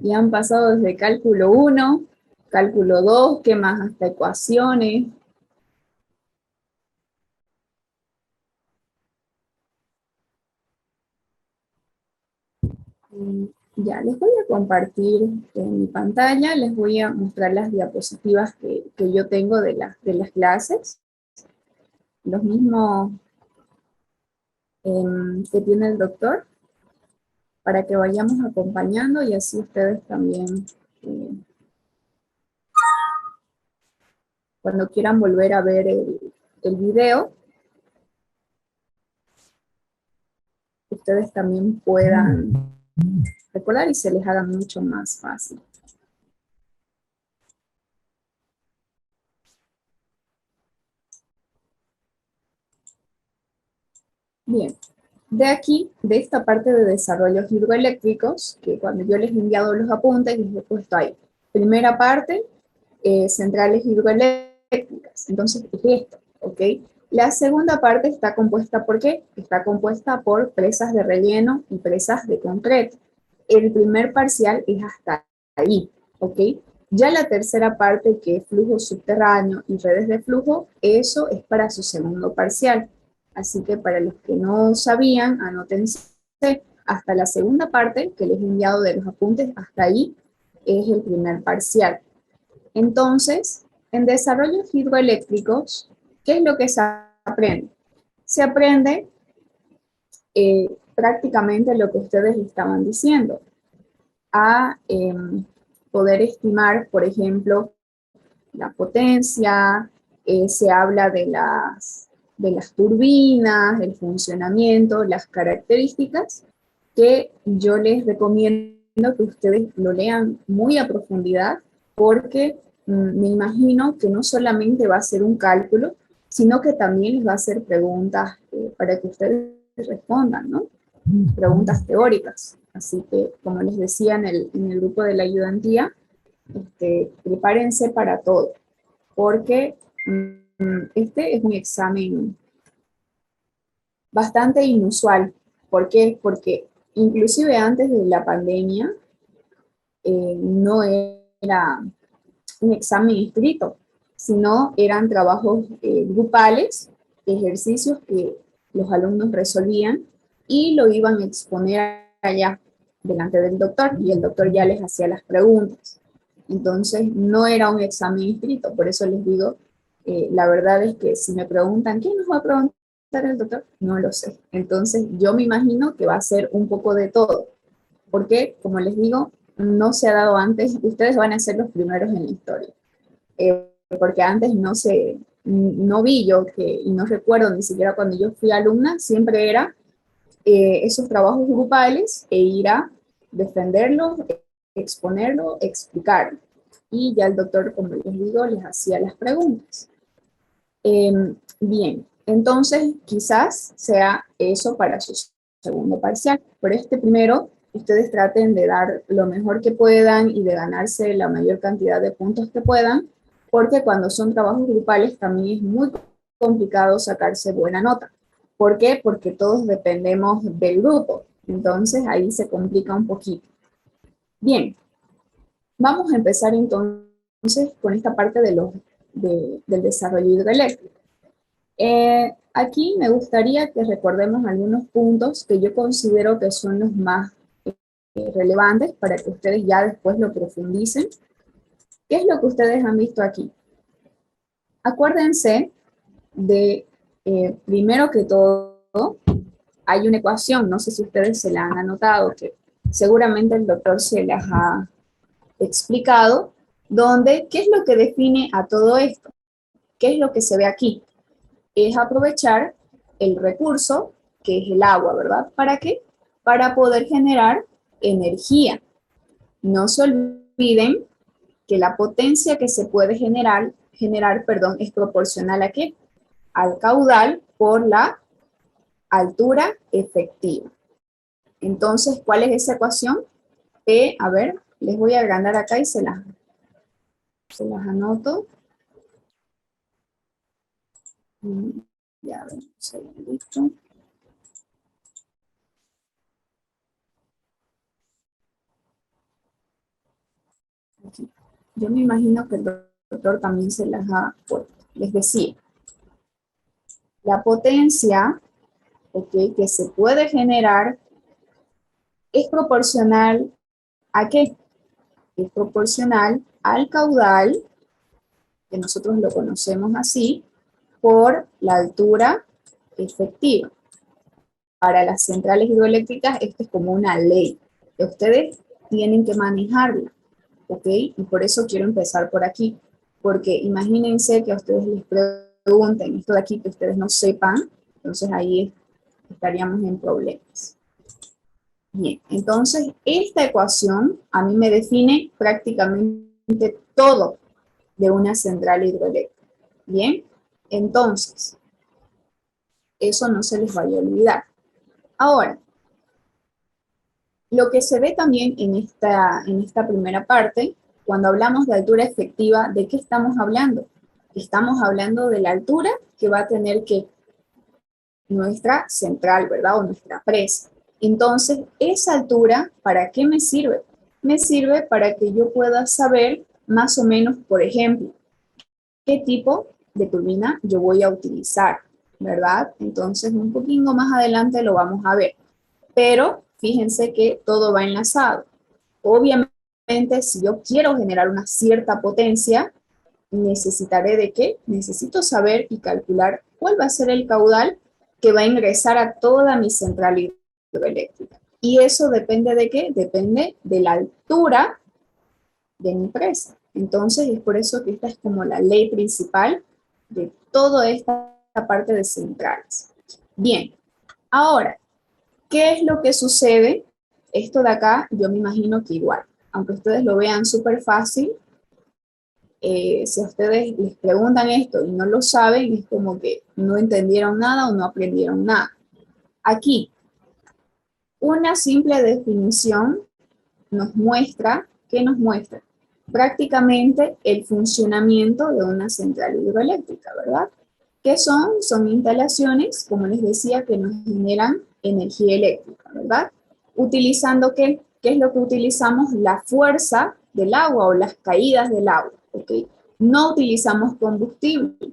Y han pasado desde cálculo uno, cálculo 2, ¿qué más? Hasta ecuaciones. Ya, les voy a compartir en mi pantalla, les voy a mostrar las diapositivas que yo tengo de las clases, los mismos que tiene el doctor, para que vayamos acompañando y así ustedes también, eh, cuando quieran volver a ver el video, ustedes también puedan recordar y se les haga mucho más fácil. Bien, de aquí, de esta parte de desarrollos hidroeléctricos, que cuando yo les he enviado los apuntes, les he puesto ahí. Primera parte, centrales hidroeléctricas. Entonces, es esto, ¿ok? La segunda parte está compuesta ¿por qué? Está compuesta por presas de relleno y presas de concreto. El primer parcial es hasta ahí, ¿ok? Ya la tercera parte, que es flujo subterráneo y redes de flujo, eso es para su segundo parcial. Así que para los que no sabían, anótense hasta la segunda parte que les he enviado de los apuntes, hasta ahí es el primer parcial. Entonces, en desarrollos hidroeléctricos, ¿qué es lo que se aprende? Se aprende prácticamente lo que ustedes estaban diciendo, a poder estimar, por ejemplo, la potencia, se habla de las turbinas, el funcionamiento, las características, que yo les recomiendo que ustedes lo lean muy a profundidad, porque me imagino que no solamente va a ser un cálculo, sino que también les va a hacer preguntas para que ustedes respondan, ¿no? Preguntas teóricas. Así que, como les decía en el grupo de la ayudantía, prepárense para todo, porque este es un examen bastante inusual. ¿Por qué? Porque inclusive antes de la pandemia no era un examen escrito, sino eran trabajos grupales, ejercicios que los alumnos resolvían y lo iban a exponer allá delante del doctor y el doctor ya les hacía las preguntas. Entonces no era un examen escrito, por eso les digo, la verdad es que si me preguntan, ¿qué nos va a preguntar el doctor? No lo sé. Entonces yo me imagino que va a ser un poco de todo, porque como les digo, no se ha dado antes, ustedes van a ser los primeros en la historia, porque antes no vi yo que, y no recuerdo ni siquiera cuando yo fui alumna, siempre era esos trabajos grupales e ir a defenderlos, exponerlo, explicarlo. Y ya el doctor, como les digo, les hacía las preguntas. Eh, Bien, entonces quizás sea eso para su segundo parcial. Por este primero, ustedes traten de dar lo mejor que puedan y de ganarse la mayor cantidad de puntos que puedan, porque cuando son trabajos grupales también es muy complicado sacarse buena nota. ¿Por qué? Porque todos dependemos del grupo. Entonces ahí se complica un poquito. Bien, vamos a empezar entonces con esta parte del desarrollo hidroeléctrico. Aquí me gustaría que recordemos algunos puntos que yo considero que son los más relevantes para que ustedes ya después lo profundicen. ¿Qué es lo que ustedes han visto aquí? Acuérdense de, primero que todo, hay una ecuación, no sé si ustedes se la han anotado, que seguramente el doctor se las ha explicado, donde, ¿qué es lo que define a todo esto? ¿Qué es lo que se ve aquí? Es aprovechar el recurso, que es el agua, ¿verdad? ¿Para qué? Para poder generar energía. No se olviden que la potencia que se puede generar, es proporcional a qué? Al caudal por la altura efectiva. Entonces, ¿cuál es esa ecuación? P, a ver, les voy a agrandar acá y se las anoto. Ya, a ver, un segundito. aquí. Yo me imagino que el doctor también se las ha puesto. Les decía, la potencia, ¿ok?, que se puede generar es proporcional ¿a qué? Es proporcional al caudal, que nosotros lo conocemos así, por la altura efectiva. Para las centrales hidroeléctricas esto es como una ley que ustedes tienen que manejarla, ¿ok? Y por eso quiero empezar por aquí, porque imagínense que a ustedes les pregunten esto de aquí que ustedes no sepan, entonces ahí estaríamos en problemas. Bien, entonces esta ecuación a mí me define prácticamente todo de una central hidroeléctrica. Bien, entonces eso no se les vaya a olvidar. Ahora, lo que se ve también en esta primera parte, cuando hablamos de altura efectiva, ¿de qué estamos hablando? Estamos hablando de la altura que va a tener que nuestra central, ¿verdad? O nuestra presa. Entonces, esa altura, ¿para qué me sirve? Me sirve para que yo pueda saber más o menos, por ejemplo, qué tipo de turbina yo voy a utilizar, ¿verdad? Entonces, un poquito más adelante lo vamos a ver. Pero fíjense que todo va enlazado. Obviamente, si yo quiero generar una cierta potencia, necesitaré de qué? Necesito saber y calcular cuál va a ser el caudal que va a ingresar a toda mi central hidroeléctrica. Y eso depende de qué? Depende de la altura de mi presa. Entonces, es por eso que esta es como la ley principal de toda esta parte de centrales. Bien, ahora, ¿qué es lo que sucede? Esto de acá, yo me imagino que igual, aunque ustedes lo vean súper fácil, si a ustedes les preguntan esto y no lo saben, es como que no entendieron nada o no aprendieron nada. Aquí, una simple definición nos muestra, ¿qué nos muestra? Prácticamente el funcionamiento de una central hidroeléctrica, ¿verdad? ¿Qué son? Son instalaciones, como les decía, que nos generan energía eléctrica, ¿verdad? ¿Utilizando qué? ¿Qué es lo que utilizamos? La fuerza del agua o las caídas del agua, ¿ok? No utilizamos combustible.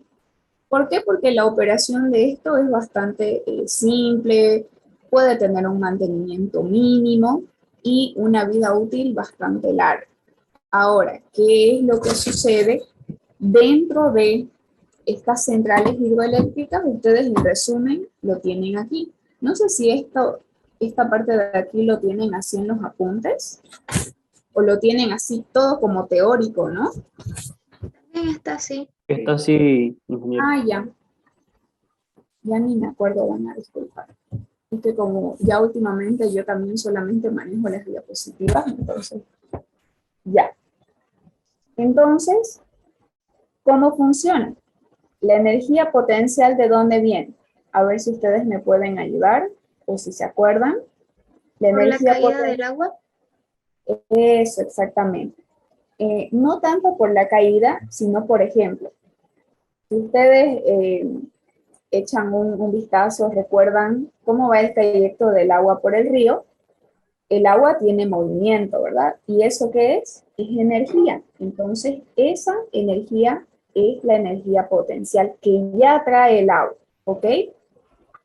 ¿Por qué? Porque la operación de esto es bastante simple, puede tener un mantenimiento mínimo y una vida útil bastante larga. Ahora, ¿qué es lo que sucede dentro de estas centrales hidroeléctricas? Ustedes en resumen lo tienen aquí. No sé si esta parte de aquí lo tienen así en los apuntes o lo tienen así todo como teórico, ¿no? También está así. Está así, ingeniero. Ah, ya ni me acuerdo, van a disculpar. Es que como ya últimamente yo también solamente manejo las diapositivas, entonces ya. Entonces, ¿cómo funciona? La energía potencial, ¿de dónde viene? A ver si ustedes me pueden ayudar o si se acuerdan. La Por la energía caída del potencial, agua. eso exactamente. No tanto por la caída, sino por ejemplo, si ustedes echan un vistazo, recuerdan cómo va el trayecto del agua por el río, el agua tiene movimiento, ¿verdad? ¿Y eso qué es? Es energía. Entonces, esa energía es la energía potencial que ya trae el agua, ¿ok?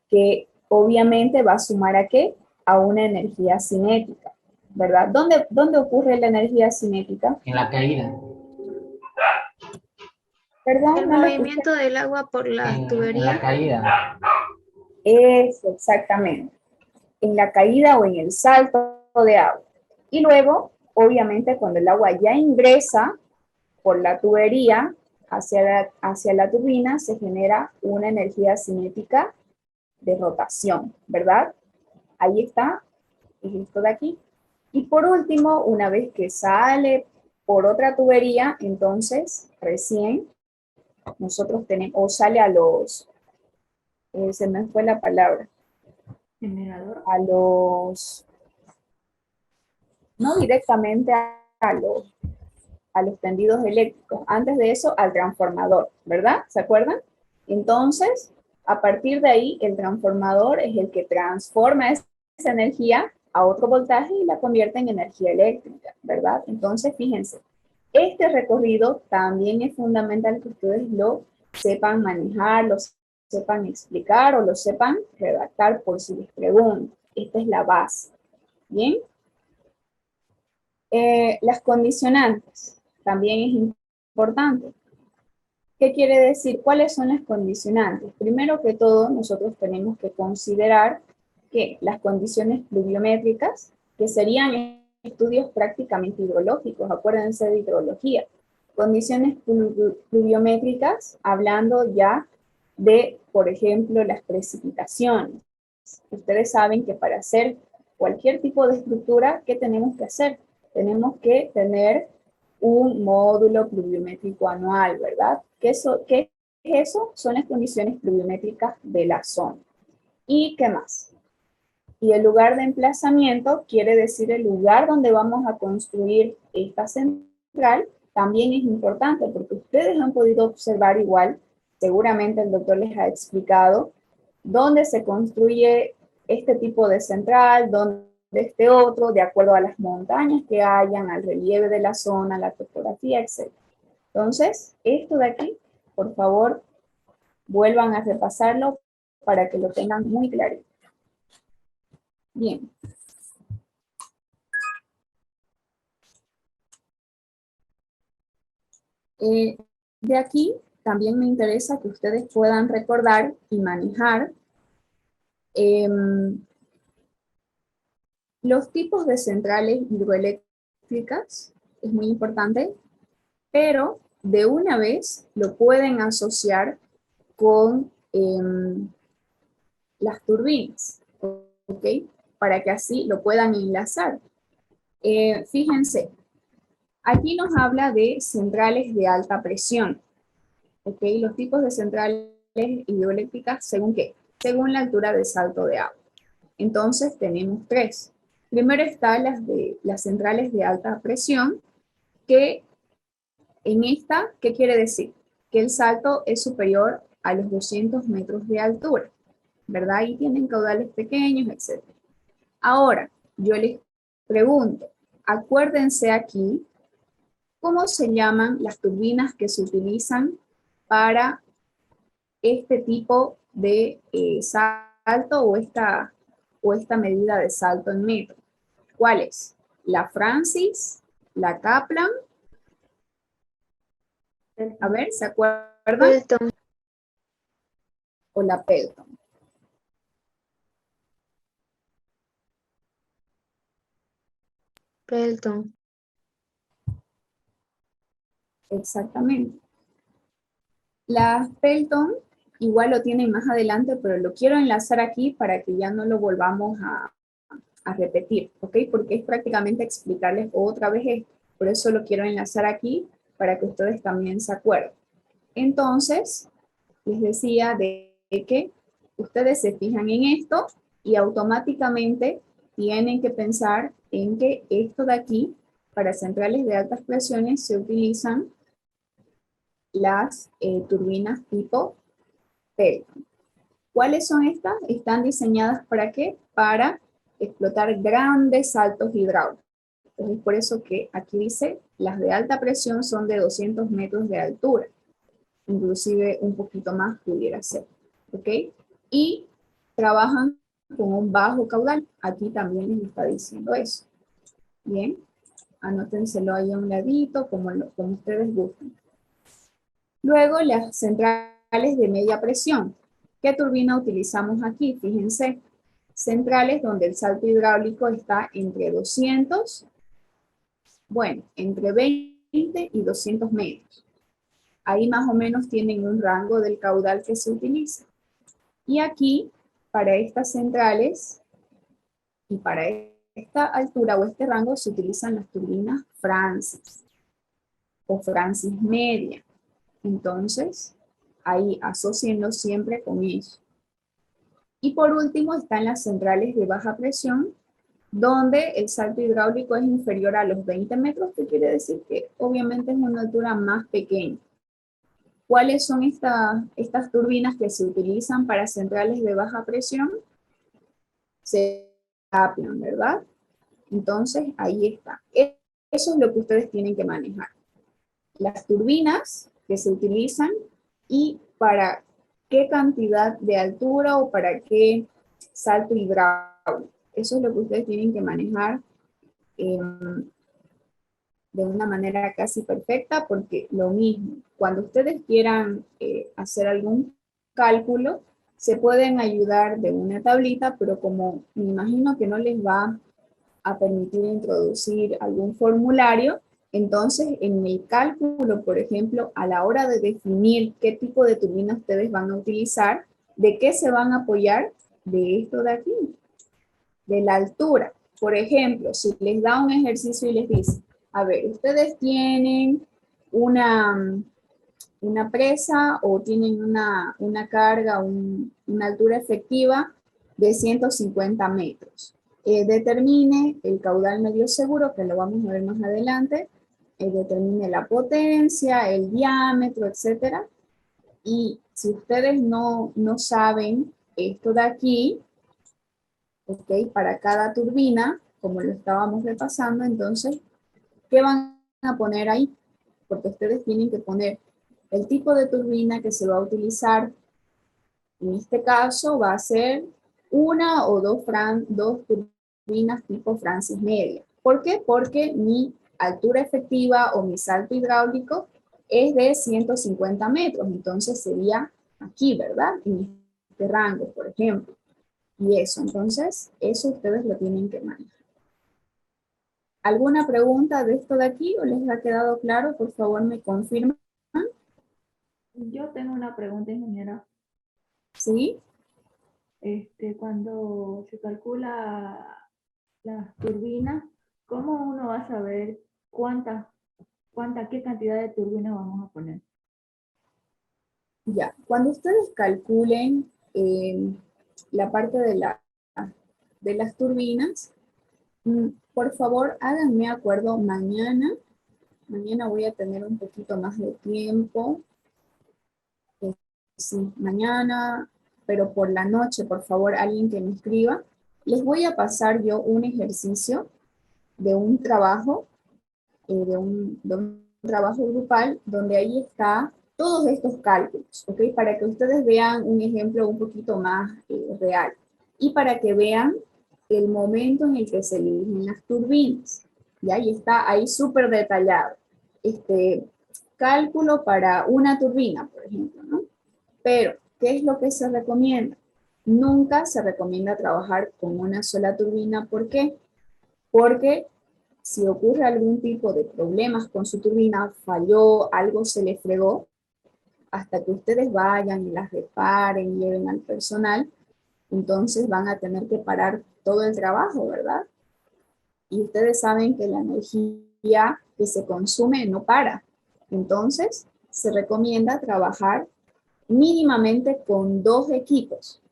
Que obviamente va a sumar a qué? A una energía cinética, ¿verdad? ¿Dónde ocurre la energía cinética? En la caída, Perdón, El no lo escuché. movimiento del agua por las en la tuberías. caída, Eso, exactamente. En la caída o en el salto de agua. Y luego, obviamente, cuando el agua ya ingresa por la tubería hacia la turbina, se genera una energía cinética de rotación, ¿verdad? Ahí está, es esto de aquí. Y por último, una vez que sale por otra tubería, entonces recién nosotros tenemos, o sale a los, se me fue la palabra, generador, a los, no directamente a los tendidos eléctricos, antes de eso al transformador, ¿verdad? ¿Se acuerdan? Entonces, a partir de ahí, el transformador es el que transforma esa energía a otro voltaje y la convierte en energía eléctrica, ¿verdad? Entonces, fíjense, Este recorrido también es fundamental que ustedes lo sepan manejar, lo sepan explicar o lo sepan redactar por si les pregunto. Esta es la base. ¿Bien? Las condicionantes también es importante. ¿Qué quiere decir? ¿Cuáles son las condicionantes? Primero que todo, nosotros tenemos que considerar que las condiciones pluviométricas, que serían estudios prácticamente hidrológicos, acuérdense de hidrología, condiciones pluviométricas, hablando ya de, por ejemplo, las precipitaciones. Ustedes saben que para hacer cualquier tipo de estructura, ¿qué tenemos que hacer? Tenemos que tener un módulo pluviométrico anual, ¿verdad? ¿Qué es eso? Son las condiciones pluviométricas de la zona. ¿Y qué más? Y el lugar de emplazamiento quiere decir el lugar donde vamos a construir esta central, también es importante porque ustedes han podido observar igual, seguramente el doctor les ha explicado, dónde se construye este tipo de central, dónde este otro, de acuerdo a las montañas que hayan, al relieve de la zona, la topografía, etc. Entonces, esto de aquí, por favor, vuelvan a repasarlo para que lo tengan muy clarito. Bien. De aquí también me interesa que ustedes puedan recordar y manejar los tipos de centrales hidroeléctricas, es muy importante, pero de una vez lo pueden asociar con las turbinas, ¿ok? Para que así lo puedan enlazar. Fíjense, aquí nos habla de centrales de alta presión, ¿ok? Los tipos de centrales hidroeléctricas, ¿según qué? Según la altura de salto de agua. Entonces tenemos tres. Primero están las centrales de alta presión, que en esta, ¿qué quiere decir? Que el salto es superior a los 200 metros de altura, ¿verdad? Y tienen caudales pequeños, etc. Ahora, yo les pregunto, acuérdense aquí, ¿cómo se llaman las turbinas que se utilizan para este tipo de salto o esta medida de salto en metro? ¿Cuál es? ¿La Francis? ¿La Kaplan? A ver, ¿se acuerdan? Pelton, ¿O la Pelton? Pelton. Exactamente. La Pelton igual lo tienen más adelante, pero lo quiero enlazar aquí para que ya no lo volvamos a repetir, ¿ok? Porque es prácticamente explicarles otra vez esto. Por eso lo quiero enlazar aquí para que ustedes también se acuerden. Entonces, les decía de que ustedes se fijan en esto y automáticamente tienen que pensar en que esto de aquí, para centrales de altas presiones, se utilizan las turbinas tipo Pelton. ¿Cuáles son estas? Están diseñadas ¿para qué? Para explotar grandes saltos hidráulicos. Es por eso que aquí dice, las de alta presión son de 200 metros de altura. Inclusive un poquito más pudiera ser. ¿Ok? Y trabajan con un bajo caudal. Aquí también les está diciendo eso. Bien, anótenselo ahí a un ladito, como ustedes gusten. Luego, las centrales de media presión. ¿Qué turbina utilizamos aquí? Fíjense, centrales donde el salto hidráulico está entre 200, bueno, entre 20 y 200 metros. Ahí más o menos tienen un rango del caudal que se utiliza. Y aquí, para estas centrales y para esta altura o este rango, se utilizan las turbinas Francis o Francis media. Entonces, ahí asocienlo siempre con eso. Y por último están las centrales de baja presión, donde el salto hidráulico es inferior a los 20 metros, que quiere decir que obviamente es una altura más pequeña. ¿Cuáles son estas turbinas que se utilizan para centrales de baja presión? Se Kaplan, ¿verdad? Entonces, ahí está. Eso es lo que ustedes tienen que manejar. las turbinas que se utilizan y para qué cantidad de altura o para qué salto hidráulico. Eso es lo que ustedes tienen que manejar de una manera casi perfecta, porque lo mismo, cuando ustedes quieran hacer algún cálculo, se pueden ayudar de una tablita, pero como me imagino que no les va a permitir introducir algún formulario, entonces en el cálculo, por ejemplo, a la hora de definir qué tipo de turbina ustedes van a utilizar, ¿de qué se van a apoyar? De esto de aquí, de la altura. Por ejemplo, si les da un ejercicio y les dice, a ver, ustedes tienen una presa o tienen una carga, una altura efectiva de 150 metros. Determine el caudal medio seguro, que lo vamos a ver más adelante, determine la potencia, el diámetro, etcétera. Y si ustedes no saben esto de aquí, ¿ok? Para cada turbina, como lo estábamos repasando, entonces, ¿qué van a poner ahí? Porque ustedes tienen que poner el tipo de turbina que se va a utilizar. En este caso va a ser una o dos turbinas tipo Francis Media. ¿Por qué? Porque mi altura efectiva o mi salto hidráulico es de 150 metros. Entonces sería aquí, ¿verdad? En este rango, por ejemplo. Y eso, entonces, eso ustedes lo tienen que manejar. ¿Alguna pregunta de esto de aquí o les ha quedado claro? Por favor, me confirman. Yo tengo una pregunta, ingeniera. ¿Sí? Cuando se calcula las turbinas, ¿cómo uno va a saber qué cantidad de turbinas vamos a poner? Ya. Cuando ustedes calculen la parte de las turbinas, por favor, háganme acuerdo mañana. Mañana voy a tener un poquito más de tiempo. Sí, mañana, pero por la noche, por favor, alguien que me escriba. Les voy a pasar yo un ejercicio de un trabajo, de un trabajo grupal, donde ahí está todos estos cálculos, ¿ok? Para que ustedes vean un ejemplo un poquito más real y para que vean el momento en el que se eligen las turbinas. Y ahí está, ahí súper detallado. Cálculo para una turbina, por ejemplo, ¿no? Pero, ¿qué es lo que se recomienda? Nunca se recomienda trabajar con una sola turbina. ¿Por qué? Porque si ocurre algún tipo de problemas con su turbina, falló, algo se le fregó, hasta que ustedes vayan y las reparen, lleven al personal, entonces van a tener que parar todo el trabajo, ¿verdad? Y ustedes saben que la energía que se consume no para. Entonces, se recomienda trabajar mínimamente con dos equipos.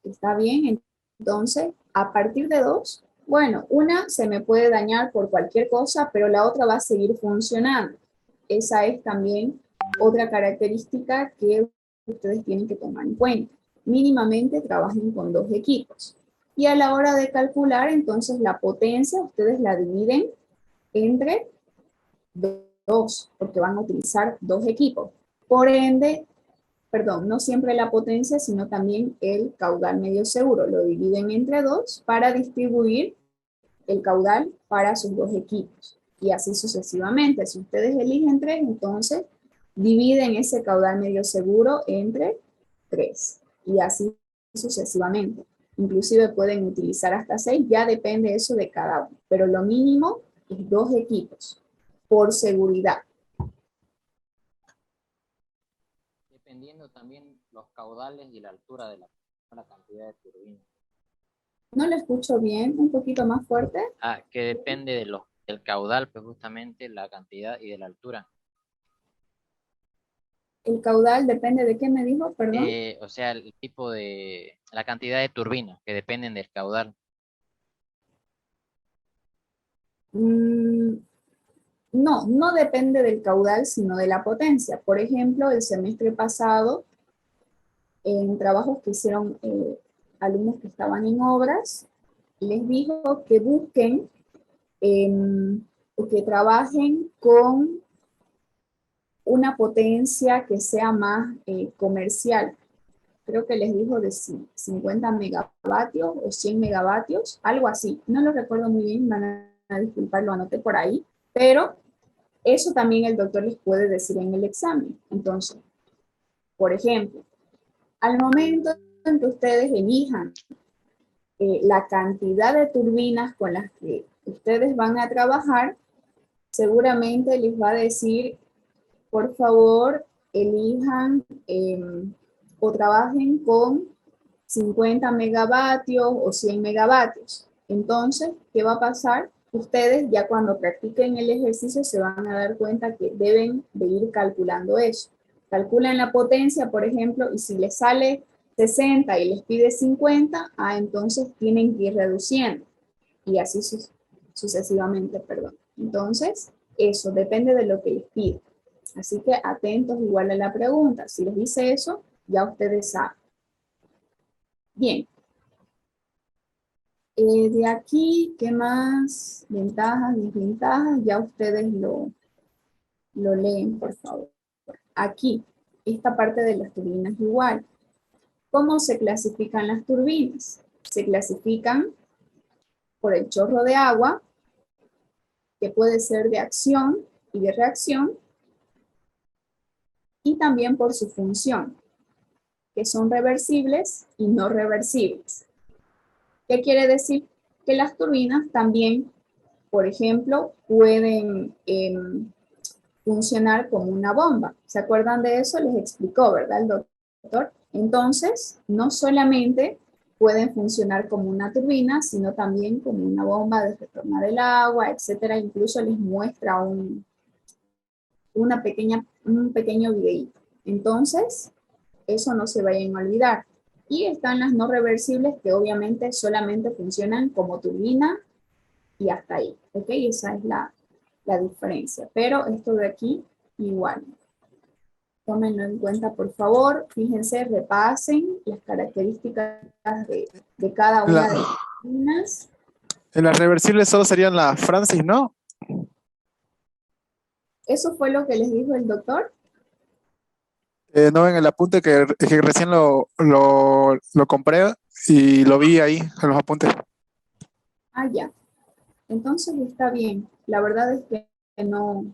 ¿Está bien? Entonces, a partir de dos, bueno, una se me puede dañar por cualquier cosa, pero la otra va a seguir funcionando. Esa es también otra característica que ustedes tienen que tomar en cuenta. Mínimamente trabajen con dos equipos. Y a la hora de calcular, entonces, la potencia, ustedes la dividen entre dos, porque van a utilizar dos equipos. Por ende, perdón, no siempre la potencia, sino también el caudal medio seguro. Lo dividen entre dos para distribuir el caudal para sus dos equipos. Y así sucesivamente. Si ustedes eligen tres, entonces dividen ese caudal medio seguro entre tres. Y así sucesivamente. Inclusive pueden utilizar hasta seis, ya depende eso de cada uno. Pero lo mínimo es dos equipos, por seguridad. Dependiendo también los caudales y la altura de la cantidad de turbinas. No lo escucho bien, un poquito más fuerte. Que depende del caudal, pues justamente la cantidad y de la altura. El caudal depende de qué me dijo, perdón. O sea, el tipo la cantidad de turbinas que dependen del caudal. No, no depende del caudal, sino de la potencia. Por ejemplo, el semestre pasado, en trabajos que hicieron alumnos que estaban en obras, les dijo que busquen o que trabajen con una potencia que sea más comercial. Creo que les dijo de 50 megavatios o 100 megavatios, algo así. No lo recuerdo muy bien, van a disculpar, lo anoté por ahí, pero eso también el doctor les puede decir en el examen. Entonces, por ejemplo, al momento en que ustedes elijan la cantidad de turbinas con las que ustedes van a trabajar, seguramente les va a decir, por favor, elijan o trabajen con 50 megavatios o 100 megavatios. Entonces, ¿qué va a pasar? Ustedes ya cuando practiquen el ejercicio se van a dar cuenta que deben de ir calculando eso. Calculan la potencia, por ejemplo, y si les sale 60 y les pide 50, entonces tienen que ir reduciendo. Y así sucesivamente, perdón. Entonces, eso depende de lo que les pide. Así que atentos igual a la pregunta. Si les dice eso, ya ustedes saben. Bien. De aquí, ¿qué más? Ventajas, desventajas, ya ustedes lo leen, por favor. Aquí, esta parte de las turbinas igual. ¿Cómo se clasifican las turbinas? Se clasifican por el chorro de agua, que puede ser de acción y de reacción, y también por su función, que son reversibles y no reversibles. ¿Qué quiere decir? Que las turbinas también, por ejemplo, pueden funcionar como una bomba. ¿Se acuerdan de eso? Les explicó, ¿verdad, el doctor? Entonces, no solamente pueden funcionar como una turbina, sino también como una bomba de retornar el agua, etcétera. Incluso les muestra un pequeño videíto. Entonces, eso no se vayan a olvidar. Y están las no reversibles que obviamente solamente funcionan como turbina y hasta ahí, ¿ok? Esa es la diferencia. Pero esto de aquí, igual. Tómenlo en cuenta, por favor. Fíjense, repasen las características de cada una de las turbinas. En las reversibles solo serían las Francis, ¿no? ¿Eso fue lo que les dijo el doctor? No, en el apunte que recién lo compré y lo vi ahí en los apuntes. Ya. Entonces está bien. La verdad es que no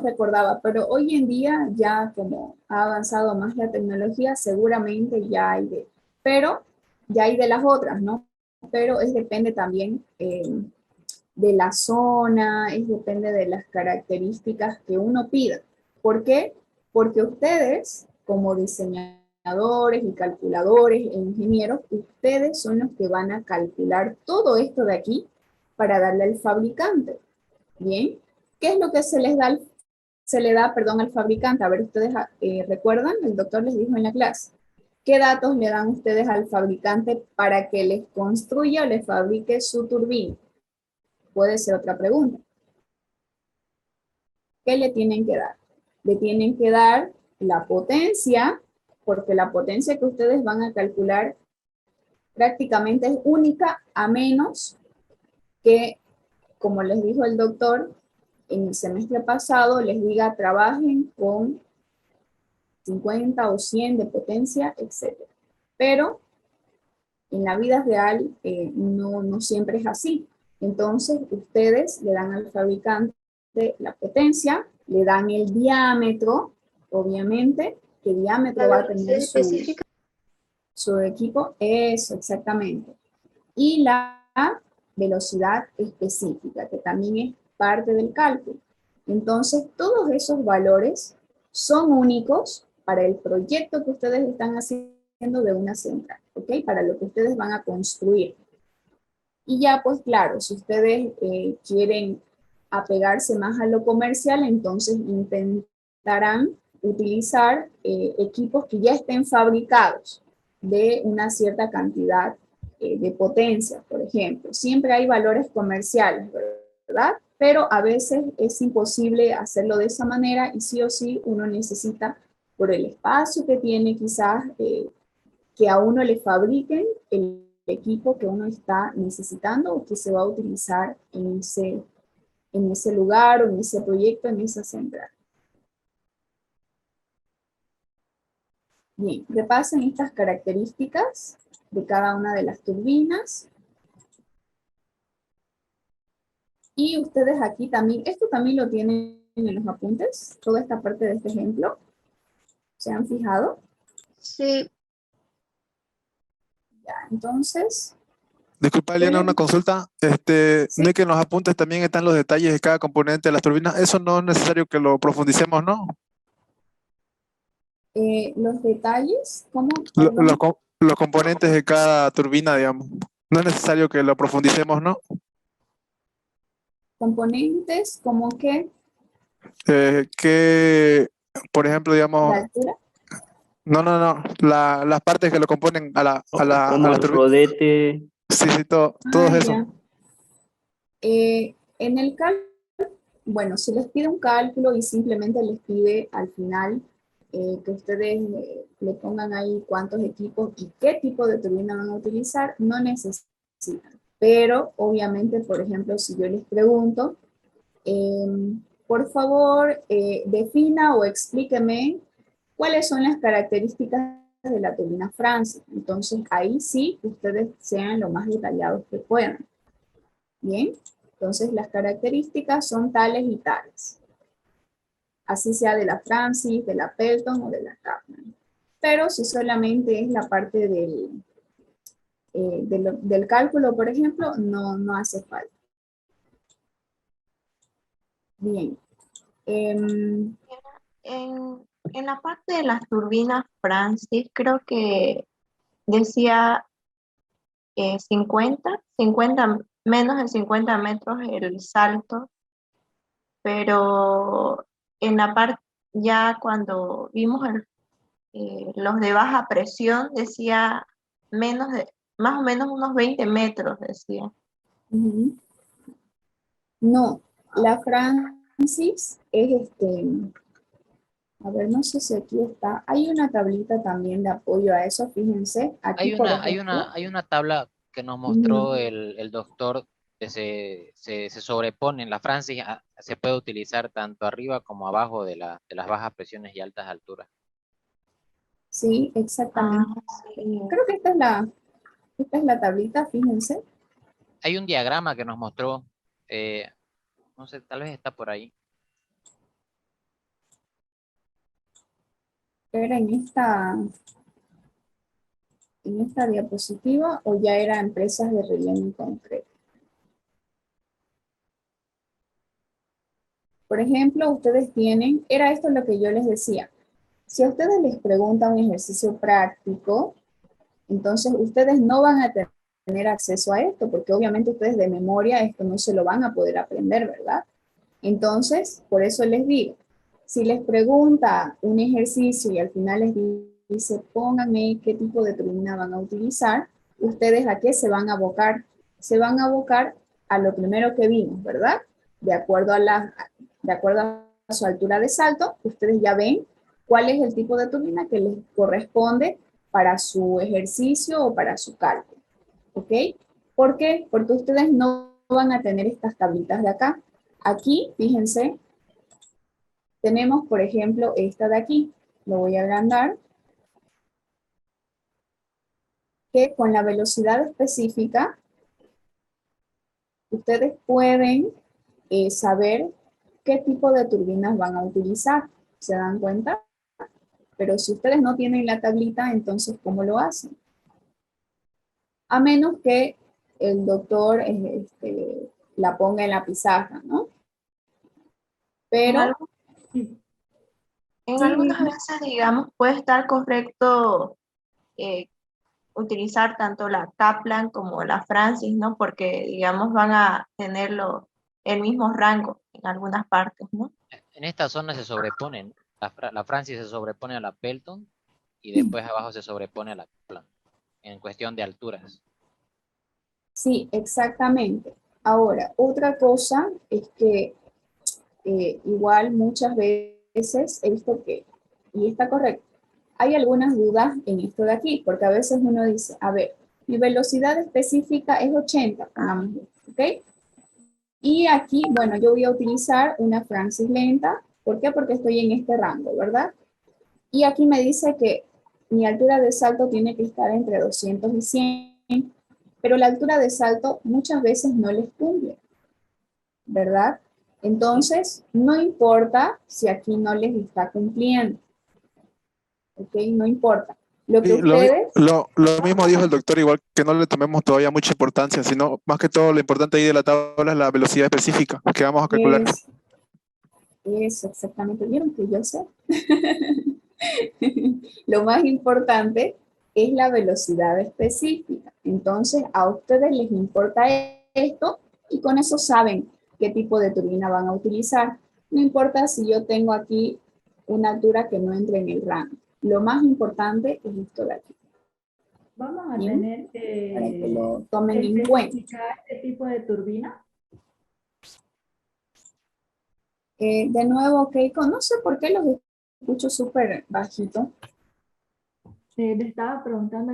recordaba, pero hoy en día ya como ha avanzado más la tecnología, seguramente ya hay pero ya hay de las otras, ¿no? Pero depende también de la zona, depende de las características que uno pida. ¿Por qué? Porque ustedes, como diseñadores y calculadores e ingenieros, ustedes son los que van a calcular todo esto de aquí para darle al fabricante. Bien, ¿qué es lo que se le da, perdón, al fabricante? A ver, ustedes recuerdan, el doctor les dijo en la clase, ¿qué datos le dan ustedes al fabricante para que les construya o les fabrique su turbina? Puede ser otra pregunta. ¿Qué le tienen que dar? Le tienen que dar la potencia, porque la potencia que ustedes van a calcular prácticamente es única, a menos que, como les dijo el doctor, en el semestre pasado les diga trabajen con 50 o 100 de potencia, etc. Pero en la vida real no siempre es así. Entonces ustedes le dan al fabricante la potencia, le dan el diámetro, obviamente, qué diámetro va a tener su equipo, eso exactamente. Y la velocidad específica, que también es parte del cálculo. Entonces, todos esos valores son únicos para el proyecto que ustedes están haciendo de una central, ¿ok? Para lo que ustedes van a construir. Y ya, pues claro, si ustedes quieren apegarse más a lo comercial, entonces intentarán utilizar equipos que ya estén fabricados de una cierta cantidad de potencia, por ejemplo. Siempre hay valores comerciales, ¿verdad? Pero a veces es imposible hacerlo de esa manera y sí o sí uno necesita, por el espacio que tiene quizás, que a uno le fabriquen el equipo que uno está necesitando o que se va a utilizar en ese lugar o en ese proyecto, en esa central. Bien, repasen estas características de cada una de las turbinas. Y ustedes aquí también, esto también lo tienen en los apuntes, toda esta parte de este ejemplo. ¿Se han fijado? Sí, Ya, entonces, Disculpa, Eliana, una consulta. sí, No es que en los apuntes también están los detalles de cada componente de las turbinas. Eso no es necesario que lo profundicemos, ¿no? los detalles, ¿cómo? Los, Perdón, los componentes de cada turbina, digamos. No es necesario que lo profundicemos, ¿no? componentes, como que Que, por ejemplo, la digamos, altura. no, las partes que lo componen a Como las el turbinas. rodete, Sí, sí, todo Ah, eso. ya. En el cálculo, bueno, si les pide un cálculo y simplemente les pide al final que ustedes le pongan ahí cuántos equipos y qué tipo de turbina van a utilizar, no necesitan. Pero obviamente, por ejemplo, si yo les pregunto, por favor, defina o explíqueme cuáles son las características de la turbina Francis. Entonces, ahí sí, ustedes sean lo más detallados que puedan. Bien, entonces las características son tales y tales. Así sea de la Francis, de la Pelton o de la Kaplan. Pero si solamente es la parte del cálculo, por ejemplo, no hace falta. Bien. en la parte de las turbinas Francis, creo que decía 50, menos de 50 metros el salto, pero en la parte, ya cuando vimos los de baja presión, decía menos de, más o menos unos 20 metros, decía. Ujú. No, la Francis es a ver, no sé si aquí está. Hay una tablita también de apoyo a eso, fíjense. Aquí, por ejemplo. Hay una tabla que nos Ujú. mostró el doctor que se sobrepone en la Francis, se puede utilizar tanto arriba como abajo de las bajas presiones y altas alturas. Sí, Ah, exactamente. sí. Creo que esta es la tablita, fíjense. Hay un diagrama que nos mostró, eh, no sé, tal vez está por ahí. ¿Era en esta diapositiva o ya era empresas de relleno en concreto? Por ejemplo, ustedes tienen, era esto lo que yo les decía. Si a ustedes les pregunta un ejercicio práctico, entonces ustedes no van a tener acceso a esto, porque obviamente ustedes de memoria esto no se lo van a poder aprender, ¿verdad? Entonces, por eso les digo, si les pregunta un ejercicio y al final les dice, pónganme qué tipo de turbina van a utilizar, ustedes a qué se van a abocar. Se van a abocar a lo primero que vimos, ¿verdad? De acuerdo de acuerdo a su altura de salto, ustedes ya ven cuál es el tipo de turbina que les corresponde para su ejercicio o para su cálculo. ¿Ok? ¿Por qué? Porque ustedes no van a tener estas tablitas de acá. Aquí, fíjense, tenemos, por ejemplo, esta de aquí. Lo voy a agrandar. Que con la velocidad específica, ustedes pueden saber qué tipo de turbinas van a utilizar. ¿Se dan cuenta? Pero si ustedes no tienen la tablita, entonces, ¿cómo lo hacen? A menos que el doctor la ponga en la pizarra, ¿no? En, Pero, algu- en sí, algunas dime. veces, digamos, puede estar correcto eh, utilizar tanto la Kaplan como la Francis, ¿no? Porque, digamos, van a tenerlo el mismo rango en algunas partes, ¿no? En esta zona se sobreponen, la Francis se sobrepone a la Pelton y después abajo se sobrepone a la Kaplan, en cuestión de alturas. Sí, exactamente. Ahora, otra cosa es que igual muchas veces he visto que, y está correcto, hay algunas dudas en esto de aquí, porque a veces uno dice, a ver, mi velocidad específica es 80, pongamos, ¿ok? Y aquí, bueno, yo voy a utilizar una Francis lenta. ¿Por qué? Porque estoy en este rango, ¿verdad? Y aquí me dice que mi altura de salto tiene que estar entre 200 y 100, pero la altura de salto muchas veces no les cumple, ¿verdad? Entonces, no importa si aquí no les está cumpliendo, ¿ok? No importa. Lo que Y ustedes... lo mismo dijo el doctor, igual que no le tomemos todavía mucha importancia, sino más que todo lo importante ahí de la tabla es la velocidad específica que vamos a calcular. Es exactamente, vieron que yo sé. Lo más importante es la velocidad específica. Entonces, a ustedes les importa esto y con eso saben qué tipo de turbina van a utilizar. No importa si yo tengo aquí una altura que no entre en el rango. Lo más importante es esto de aquí. Vamos a ¿Bien? tener Para que que lo tomen en cuenta. especificar este tipo de turbina. De nuevo, Keiko, no sé por qué los escucho súper bajito. Le estaba preguntando,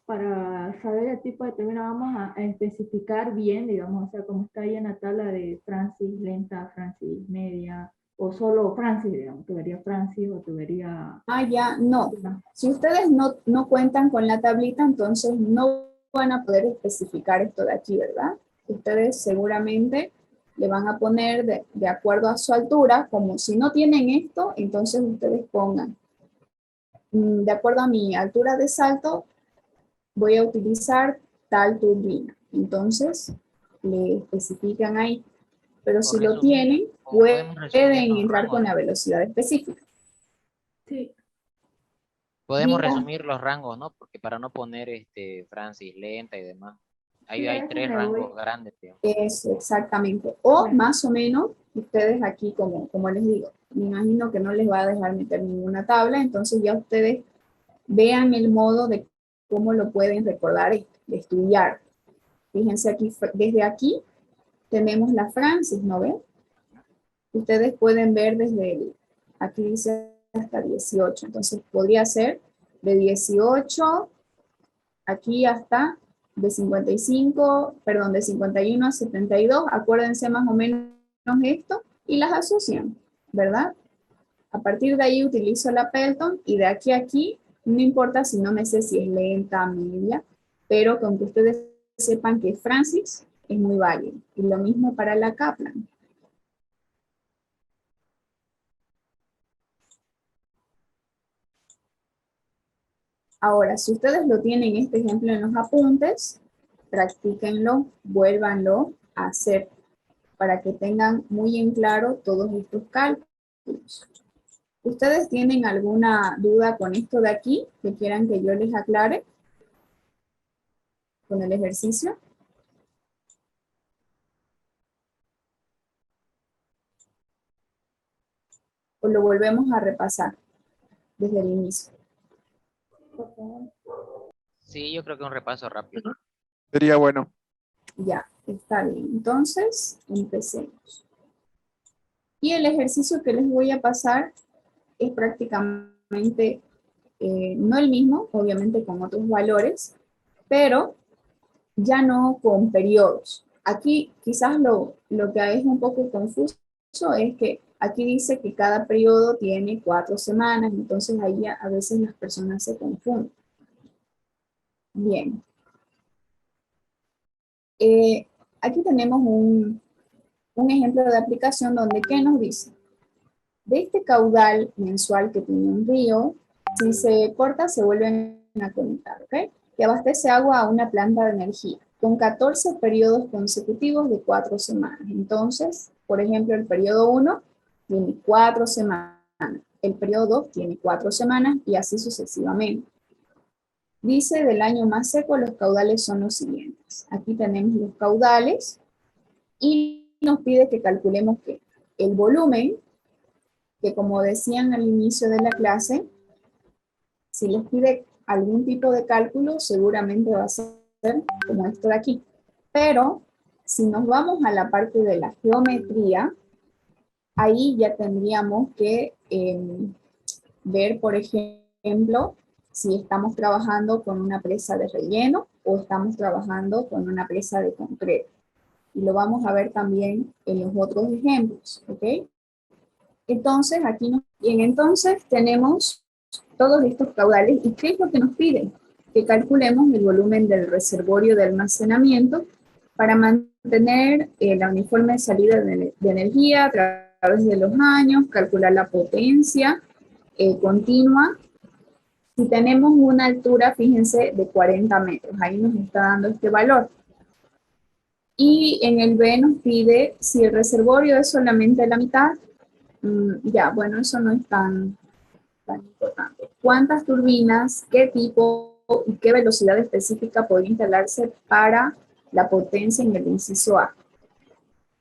para saber el tipo de turbina, vamos a especificar bien, digamos, o sea, como está ahí en la tabla de Francis lenta, Francis media, o solo Francis, digamos, tubería Francis o tubería... Ah, ya, no. Si ustedes no cuentan con la tablita, entonces no van a poder especificar esto de aquí, ¿verdad? Ustedes seguramente le van a poner de acuerdo a su altura, como si no tienen esto, entonces ustedes pongan, de acuerdo a mi altura de salto, voy a utilizar tal turbina. Entonces, le especifican ahí. Pero si Por lo resumir, tienen, podemos resumir pueden los entrar rangos, con la ¿no? velocidad específica. Sí, Podemos Diga, resumir los rangos, ¿no? Porque para no poner Francis lenta y demás. Ahí sí, a hay eso tres me voy. rangos grandes, digamos. eso, exactamente. O Bueno, más o menos, ustedes aquí, como les digo, me imagino que no les va a dejar meter ninguna tabla, entonces ya ustedes vean el modo de cómo lo pueden recordar y de estudiar. Fíjense aquí, desde aquí tenemos la Francis, ¿no ven? Ustedes pueden ver aquí dice hasta 18, entonces podría ser de 18 aquí hasta de 55, perdón, de 51 a 72, acuérdense más o menos esto, y las asocian, ¿verdad? A partir de ahí utilizo la Pelton, y de aquí a aquí, no importa si no me sé si es lenta, media, pero con que ustedes sepan que Francis es muy válido. Y lo mismo para la Kaplan. Ahora, si ustedes lo tienen, este ejemplo en los apuntes, practíquenlo, vuélvanlo a hacer para que tengan muy en claro todos estos cálculos. ¿Ustedes tienen alguna duda con esto de aquí que quieran que yo les aclare con el ejercicio? ¿O lo volvemos a repasar desde el inicio? por favor. Sí, yo creo que un repaso rápido. Sería bueno. Ya, está bien. Entonces, empecemos. Y el ejercicio que les voy a pasar es prácticamente no el mismo, obviamente con otros valores, pero ya no con periodos. Aquí quizás lo que es un poco confuso es que aquí dice que cada periodo tiene 4 semanas, entonces ahí a veces las personas se confunden. Bien. Aquí tenemos un ejemplo de aplicación donde, ¿qué nos dice? De este caudal mensual que tiene un río, si se corta, se vuelven a conectar, ¿ok? Que abastece agua a una planta de energía, con 14 periodos consecutivos de 4 semanas. Entonces, por ejemplo, el periodo 1 tiene 4 semanas, el periodo 2 tiene 4 semanas y así sucesivamente. Dice, del año más seco, los caudales son los siguientes. Aquí tenemos los caudales y nos pide que calculemos que el volumen, que como decían al inicio de la clase, si les pide algún tipo de cálculo, seguramente va a ser como esto de aquí. Pero si nos vamos a la parte de la geometría, ahí ya tendríamos que ver, por ejemplo, si estamos trabajando con una presa de relleno o estamos trabajando con una presa de concreto. Y lo vamos a ver también en los otros ejemplos, ¿ok? Entonces, aquí entonces tenemos todos estos caudales. ¿Y qué es lo que nos piden? Que calculemos el volumen del reservorio de almacenamiento para mantener la uniforme salida de energía a través de los años, calcular la potencia continua. Si tenemos una altura, fíjense, de 40 metros, ahí nos está dando este valor. Y en el B nos pide si el reservorio es solamente la mitad. Ya, bueno, eso no es tan importante. ¿Cuántas turbinas, qué tipo y qué velocidad específica podría instalarse para la potencia en el inciso A?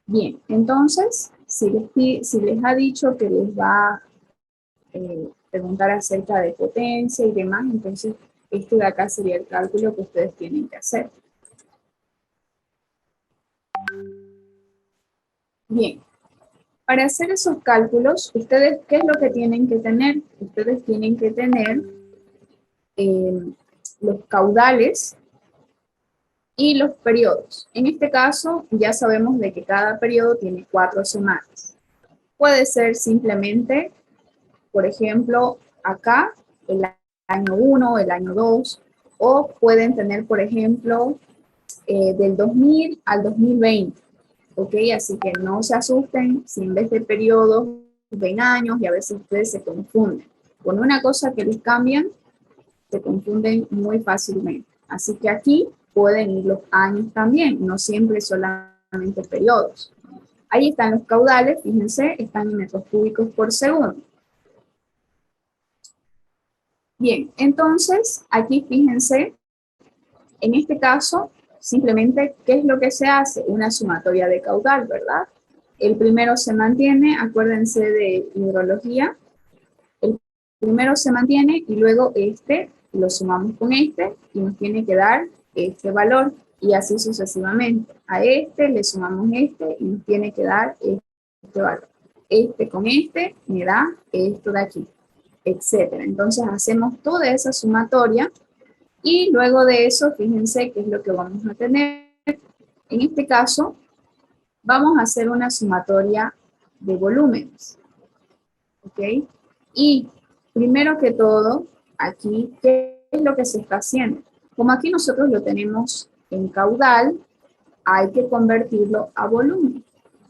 Bien, entonces, si les ha dicho que les va a preguntar acerca de potencia y demás, entonces este de acá sería el cálculo que ustedes tienen que hacer. Bien, para hacer esos cálculos, ustedes, ¿qué es lo que tienen que tener? Ustedes tienen que tener los caudales y los periodos. En este caso, ya sabemos de que cada periodo tiene 4 semanas. Puede ser simplemente, por ejemplo, acá, el año 1, el año 2, o pueden tener, por ejemplo, del 2000 al 2020. ¿Ok? Así que no se asusten si en vez de periodos ven años y a veces ustedes se confunden. Con una cosa que les cambian, se confunden muy fácilmente. Así que aquí pueden ir los años también, no siempre solamente periodos. Ahí están los caudales, fíjense, están en metros cúbicos por segundo. Bien, entonces, aquí fíjense, en este caso, simplemente, ¿qué es lo que se hace? Una sumatoria de caudal, ¿verdad? El primero se mantiene, acuérdense de hidrología, el primero se mantiene y luego este lo sumamos con este y nos tiene que dar este valor y así sucesivamente. A este le sumamos este y nos tiene que dar este valor. Este con este me da esto de aquí, etcétera. Entonces hacemos toda esa sumatoria y luego de eso, fíjense qué es lo que vamos a tener. En este caso, vamos a hacer una sumatoria de volúmenes. ¿Ok? Y primero que todo, aquí, ¿qué es lo que se está haciendo? Como aquí nosotros lo tenemos en caudal, hay que convertirlo a volumen,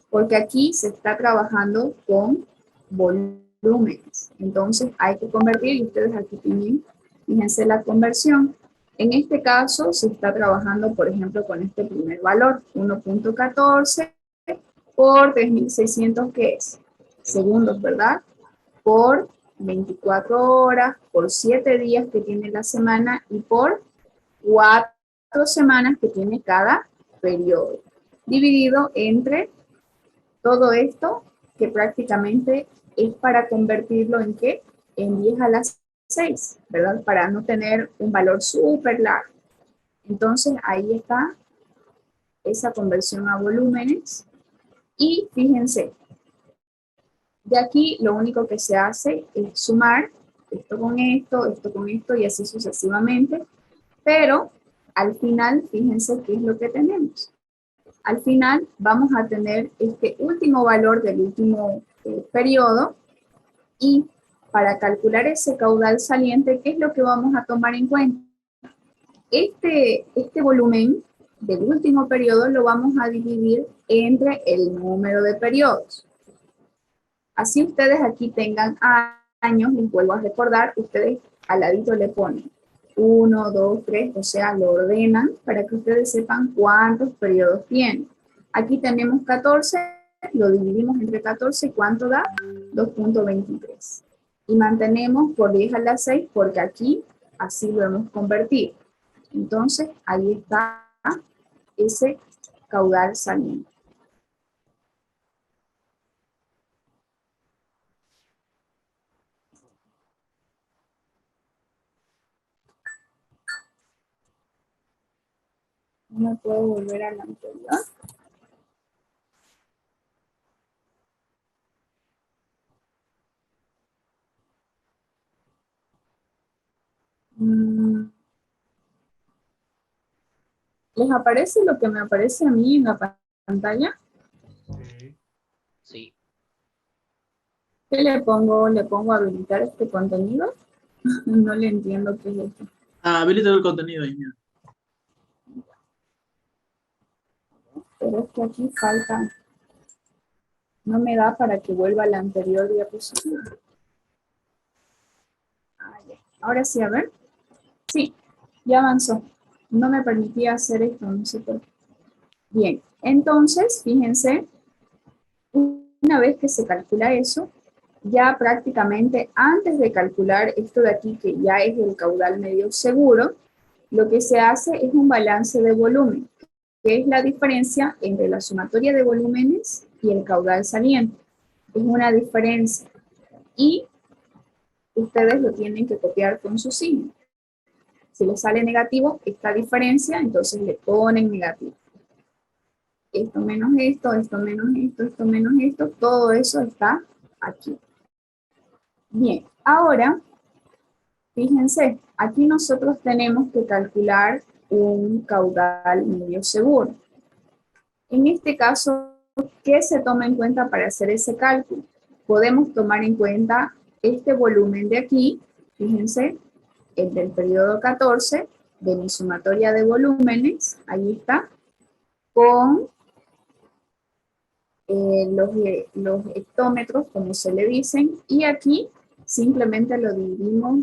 porque aquí se está trabajando con volúmenes. Entonces hay que convertir, y ustedes aquí tienen, fíjense la conversión. En este caso se está trabajando, por ejemplo, con este primer valor, 1.14 por 3.600, ¿qué es? Segundos, ¿verdad? Por 24 horas, por 7 días que tiene la semana y por 4 semanas que tiene cada periodo, dividido entre todo esto, que prácticamente es para convertirlo en ¿qué? En 10 a la 6, ¿verdad? Para no tener un valor súper largo. Entonces, ahí está esa conversión a volúmenes. Y fíjense, de aquí lo único que se hace es sumar esto con esto y así sucesivamente. Pero al final, fíjense qué es lo que tenemos. Al final vamos a tener este último valor del último periodo y para calcular ese caudal saliente, ¿qué es lo que vamos a tomar en cuenta? Este volumen del último periodo lo vamos a dividir entre el número de periodos. Así ustedes aquí tengan años, les vuelvo a recordar, ustedes al ladito le ponen 1, 2, 3, o sea, lo ordenan para que ustedes sepan cuántos periodos tienen. Aquí tenemos 14, lo dividimos entre 14, ¿y cuánto da? 2.23. Y mantenemos por 10 a la 6 porque aquí así lo hemos convertido. Entonces, ahí está ese caudal saliente. No puedo volver a la anterior. ¿Les aparece lo que me aparece a mí en la pantalla? Sí. ¿Qué le pongo? ¿Le pongo a habilitar este contenido? No le entiendo qué es esto. Ah, habilita el contenido ahí, mira. Pero es que aquí falta, no me da para que vuelva a la anterior diapositiva. Ah, ya. Ahora sí, a ver. Sí, ya avanzó. No me permitía hacer esto, no sé por qué. Bien, entonces, fíjense, una vez que se calcula eso, ya prácticamente antes de calcular esto de aquí, que ya es el caudal medio seguro, lo que se hace es un balance de volumen, que es la diferencia entre la sumatoria de volúmenes y el caudal saliente. Es una diferencia. Y ustedes lo tienen que copiar con su signo. Si les sale negativo esta diferencia, entonces le ponen negativo. Esto menos esto, esto menos esto, esto menos esto, todo eso está aquí. Bien, ahora, fíjense, aquí nosotros tenemos que calcular un caudal medio seguro. En este caso, ¿qué se toma en cuenta para hacer ese cálculo? Podemos tomar en cuenta este volumen de aquí, fíjense, el del periodo 14, de mi sumatoria de volúmenes, ahí está, con los hectómetros, como se le dicen, y aquí simplemente lo dividimos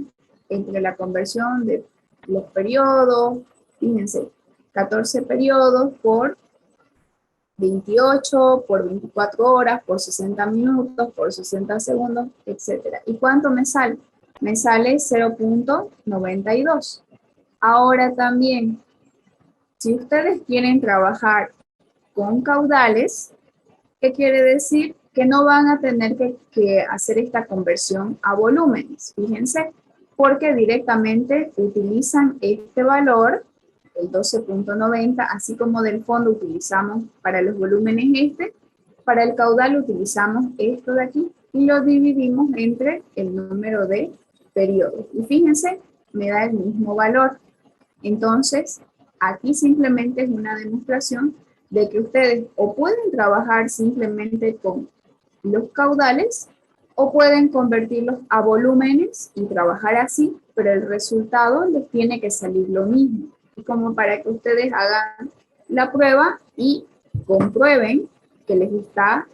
entre la conversión de los periodos, fíjense, 14 periodos por 28, por 24 horas, por 60 minutos, por 60 segundos, etc. ¿Y cuánto me sale? Me sale 0.92. Ahora también, si ustedes quieren trabajar con caudales, ¿qué quiere decir? Que no van a tener que hacer esta conversión a volúmenes, fíjense, porque directamente utilizan este valor, el 12.90, así como del fondo utilizamos para los volúmenes este, para el caudal utilizamos esto de aquí y lo dividimos entre el número de periodos. Y fíjense, me da el mismo valor. Entonces, aquí simplemente es una demostración de que ustedes o pueden trabajar simplemente con los caudales o pueden convertirlos a volúmenes y trabajar así, pero el resultado les tiene que salir lo mismo. Y como para que ustedes hagan la prueba y comprueben que les está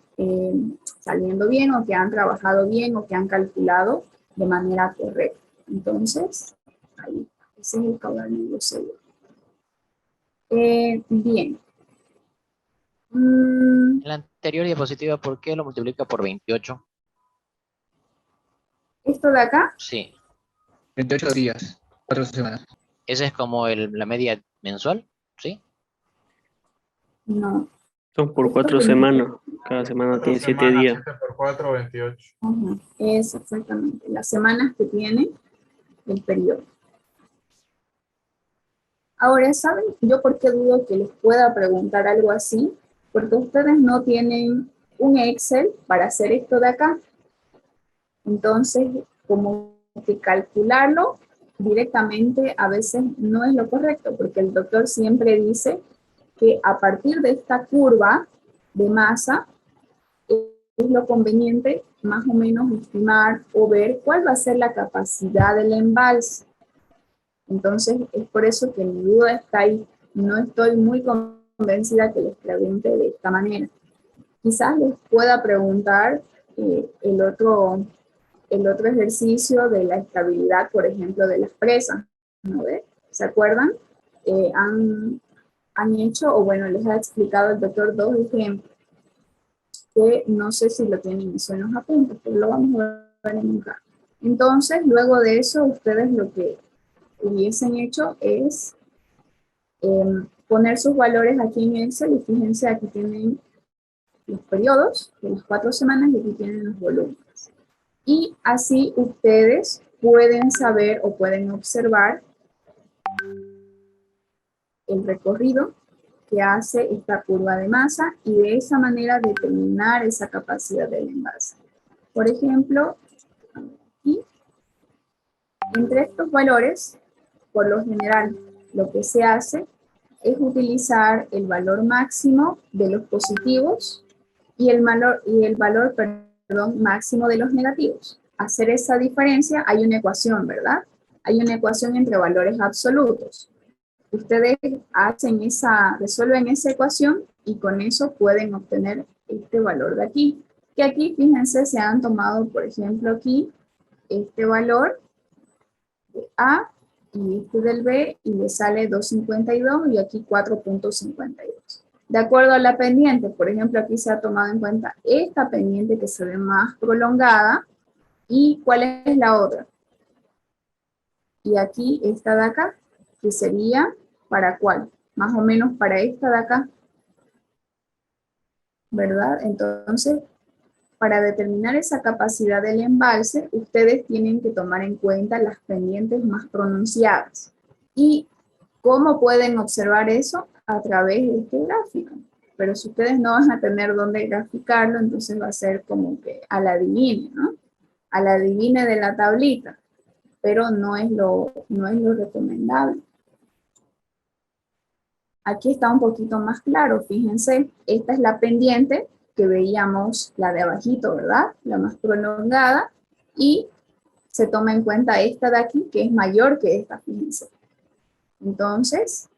saliendo bien o que han trabajado bien o que han calculado de manera correcta. Entonces, ahí, ese es el caudal medio seguro. Bien. En la anterior diapositiva, ¿por qué lo multiplica por 28? Esto de acá, Sí, 28 días, 4 semanas. esa es como la media mensual, ¿sí? no. Son por Esto 4 es semanas. Cada semana tiene 7 días. 7 por 4, 28. Ajá, es exactamente las semanas que tiene el periodo. Ahora, ¿saben yo por qué dudo que les pueda preguntar algo así? Porque ustedes no tienen un Excel para hacer esto de acá. Entonces, como que calcularlo directamente a veces no es lo correcto, porque el doctor siempre dice que a partir de esta curva de masa es lo conveniente más o menos estimar o ver cuál va a ser la capacidad del embalse. Entonces, es por eso que mi duda está ahí. No estoy muy convencida que les pregunte de esta manera. Quizás les pueda preguntar el otro ejercicio de la estabilidad, por ejemplo, de las presas, ¿no ve? ¿Se acuerdan? Han hecho, o bueno, les ha explicado el doctor dos ejemplos, que no sé si lo tienen eso en los apuntes, pero lo vamos a ver en un rato. Entonces, luego de eso, ustedes lo que hubiesen hecho es poner sus valores aquí en Excel y fíjense, aquí tienen los periodos de las 4 semanas y aquí tienen los volúmenes. Y así ustedes pueden saber o pueden observar el recorrido que hace esta curva de masa y de esa manera determinar esa capacidad del envase. Por ejemplo, aquí, entre estos valores, por lo general, lo que se hace es utilizar el valor máximo de los positivos y el valor máximo de los negativos. hacer esa diferencia, hay una ecuación, ¿verdad? Hay una ecuación entre valores absolutos. Ustedes resuelven esa ecuación y con eso pueden obtener este valor de aquí. Que aquí, fíjense, se han tomado, por ejemplo, aquí, este valor de A y este del B y le sale 2,52 y aquí 4,52. De acuerdo a la pendiente, por ejemplo, aquí se ha tomado en cuenta esta pendiente que se ve más prolongada. ¿Y cuál es la otra? Y aquí esta de acá, que sería, ¿para cuál? Más o menos para esta de acá, ¿verdad? Entonces, para determinar esa capacidad del embalse, ustedes tienen que tomar en cuenta las pendientes más pronunciadas. ¿Y cómo pueden observar eso? A través de este gráfico. Pero si ustedes no van a tener dónde graficarlo, entonces va a ser como que a la adivine, ¿no? A la adivine de la tablita, pero no es lo recomendable. Aquí está un poquito más claro, fíjense, esta es la pendiente que veíamos, la de abajito, ¿verdad? La más prolongada, y se toma en cuenta esta de aquí, que es mayor que esta, fíjense. Entonces,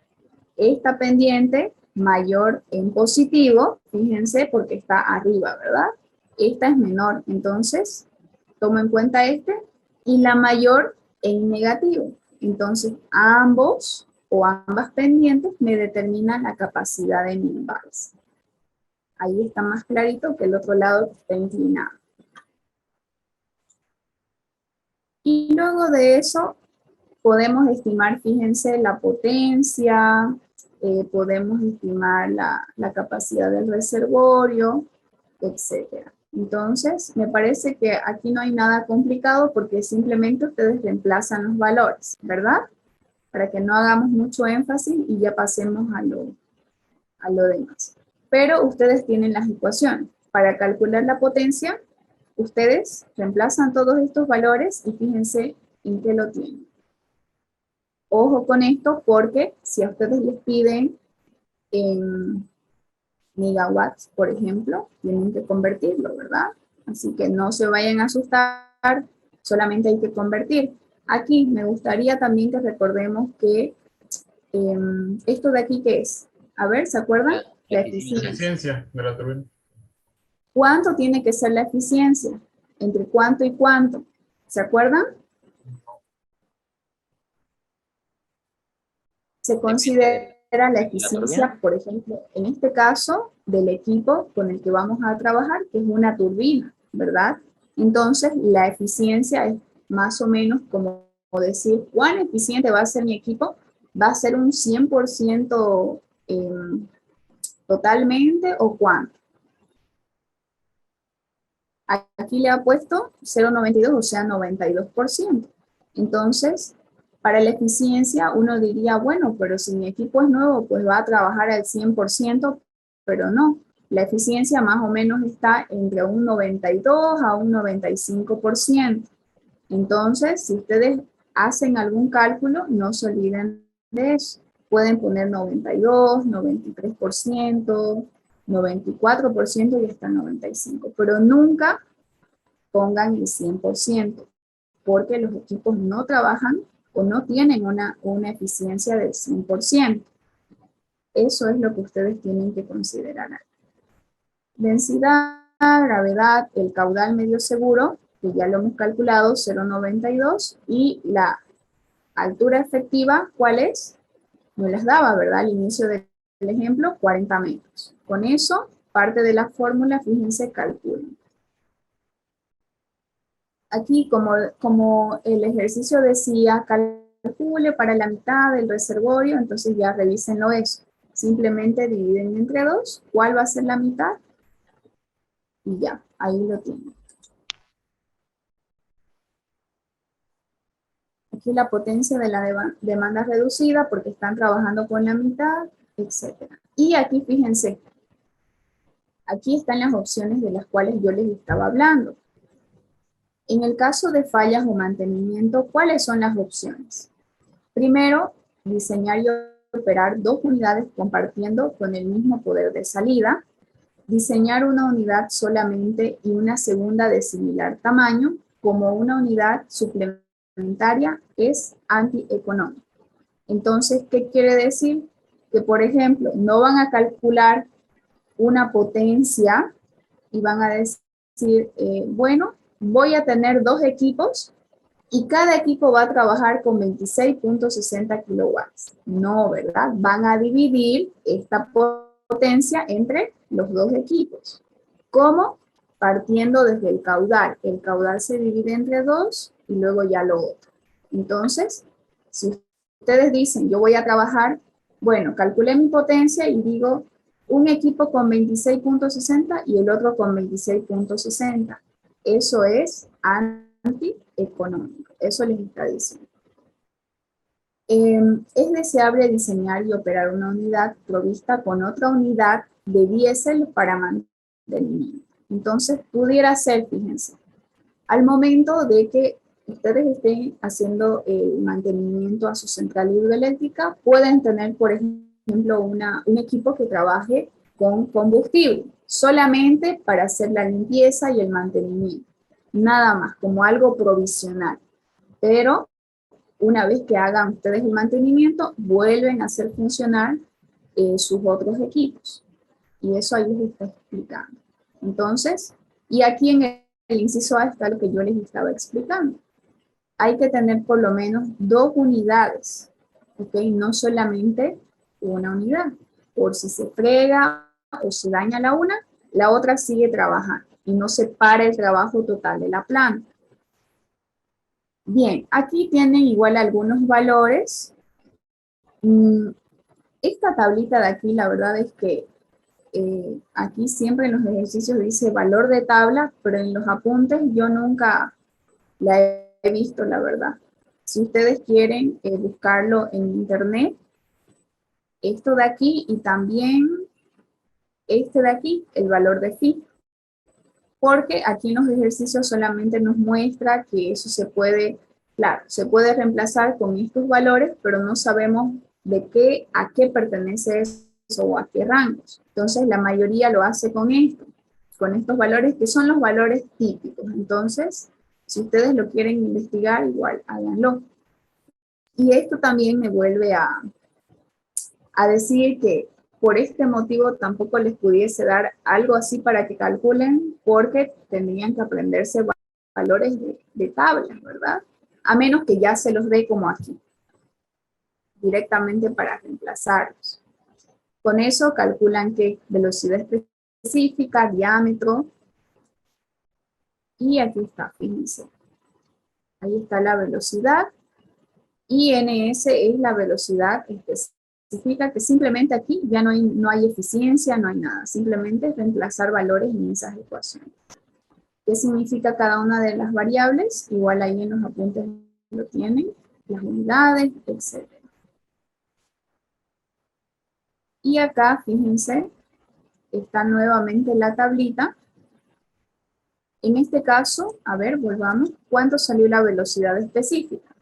esta pendiente mayor en positivo, fíjense, porque está arriba, ¿verdad? Esta es menor, entonces, tomo en cuenta este, y la mayor en negativo. Entonces, ambos o ambas pendientes me determinan la capacidad de mi embalse. Ahí está más clarito que el otro lado que está inclinado. Y luego de eso, podemos estimar, fíjense, la potencia, podemos estimar la capacidad del reservorio, etc. Entonces, me parece que aquí no hay nada complicado porque simplemente ustedes reemplazan los valores, ¿verdad? Para que no hagamos mucho énfasis y ya pasemos a lo demás. Pero ustedes tienen las ecuaciones. Para calcular la potencia, ustedes reemplazan todos estos valores y fíjense en qué lo tienen. Ojo con esto porque si a ustedes les piden en megawatts, por ejemplo, tienen que convertirlo, ¿verdad? Así que no se vayan a asustar, solamente hay que convertir. Aquí me gustaría también que recordemos que esto de aquí, ¿qué es? A ver, ¿se acuerdan? La eficiencia. Eficiencia de la turbina. ¿Cuánto tiene que ser la eficiencia? ¿Entre cuánto y cuánto? ¿Se acuerdan? Se considera la eficiencia, por ejemplo, en este caso, del equipo con el que vamos a trabajar, que es una turbina, ¿verdad? Entonces, la eficiencia es más o menos como decir, ¿cuán eficiente va a ser mi equipo? ¿Va a ser un 100% totalmente o cuánto? Aquí le ha puesto 0,92, o sea, 92%. Entonces, para la eficiencia, uno diría, bueno, pero si mi equipo es nuevo, pues va a trabajar al 100%, pero no. La eficiencia más o menos está entre un 92 a un 95%. Entonces, si ustedes hacen algún cálculo, no se olviden de eso. Pueden poner 92, 93%, 94% y hasta 95%, pero nunca pongan el 100%, porque los equipos no trabajan o no tienen una eficiencia del 100%. Eso es lo que ustedes tienen que considerar. Densidad, gravedad, el caudal medio seguro, que ya lo hemos calculado, 0,92, y la altura efectiva, ¿cuál es? No las daba, ¿verdad? Al inicio del ejemplo, 40 metros. Con eso, parte de la fórmula, fíjense, calculen. Aquí, como el ejercicio decía, calcule para la mitad del reservorio, entonces ya revísenlo eso. Simplemente dividen entre 2, ¿cuál va a ser la mitad? Y ya, ahí lo tienen. Aquí la potencia de la demanda reducida porque están trabajando con la mitad, etc. Y aquí fíjense, aquí están las opciones de las cuales yo les estaba hablando. En el caso de fallas o mantenimiento, ¿cuáles son las opciones? Primero, diseñar y operar 2 unidades compartiendo con el mismo poder de salida. Diseñar una unidad solamente y una segunda de similar tamaño. como una unidad suplementaria es antieconómico. Entonces, ¿qué quiere decir? Que, por ejemplo, no van a calcular una potencia y van a decir, bueno, voy a tener 2 equipos y cada equipo va a trabajar con 26.60 kilowatts. No, ¿verdad? Van a dividir esta potencia entre los 2 equipos. ¿Cómo? Partiendo desde el caudal. El caudal se divide entre 2 y luego ya lo otro. Entonces, si ustedes dicen, yo voy a trabajar, bueno, calculé mi potencia y digo, un equipo con 26.60 y el otro con 26.60. Eso es antieconómico. Eso les está diciendo. Es deseable diseñar y operar una unidad provista con otra unidad de diésel para mantenimiento. Entonces, pudiera ser, fíjense, al momento de que ustedes estén haciendo el mantenimiento a su central hidroeléctrica, pueden tener, por ejemplo, un equipo que trabaje con combustible, solamente para hacer la limpieza y el mantenimiento. Nada más, como algo provisional. Pero una vez que hagan ustedes el mantenimiento, vuelven a hacer funcionar sus otros equipos. Y eso ahí les está explicando. Entonces, y aquí en el inciso A está lo que yo les estaba explicando. Hay que tener por lo menos 2 unidades, ¿ok? No solamente una unidad. Por si se frega o se daña la otra sigue trabajando y no se para el trabajo total de la planta. Bien, aquí tienen igual algunos valores. Esta tablita de aquí, la verdad es que aquí siempre en los ejercicios dice valor de tabla, pero en los apuntes yo nunca la he visto, la verdad. Si ustedes quieren buscarlo en internet, esto de aquí y también este de aquí, el valor de phi, porque aquí en los ejercicios solamente nos muestra que eso se puede, claro, se puede reemplazar con estos valores, pero no sabemos a qué pertenece eso o a qué rangos. Entonces la mayoría lo hace con estos valores que son los valores típicos. Entonces, si ustedes lo quieren investigar, igual háganlo. Y esto también me vuelve a decir que por este motivo tampoco les pudiese dar algo así para que calculen, porque tendrían que aprenderse valores de tablas, ¿verdad? A menos que ya se los dé como aquí, directamente para reemplazarlos. Con eso calculan que velocidad específica, diámetro, y aquí está, fíjense. Ahí está la velocidad, y NS es la velocidad específica, que simplemente aquí ya no hay eficiencia, no hay nada, simplemente es reemplazar valores en esas ecuaciones. ¿Qué significa cada una de las variables? Igual ahí en los apuntes lo tienen, las unidades, etc. Y acá, fíjense, está nuevamente la tablita. En este caso, a ver, volvamos. ¿Cuánto salió la velocidad específica?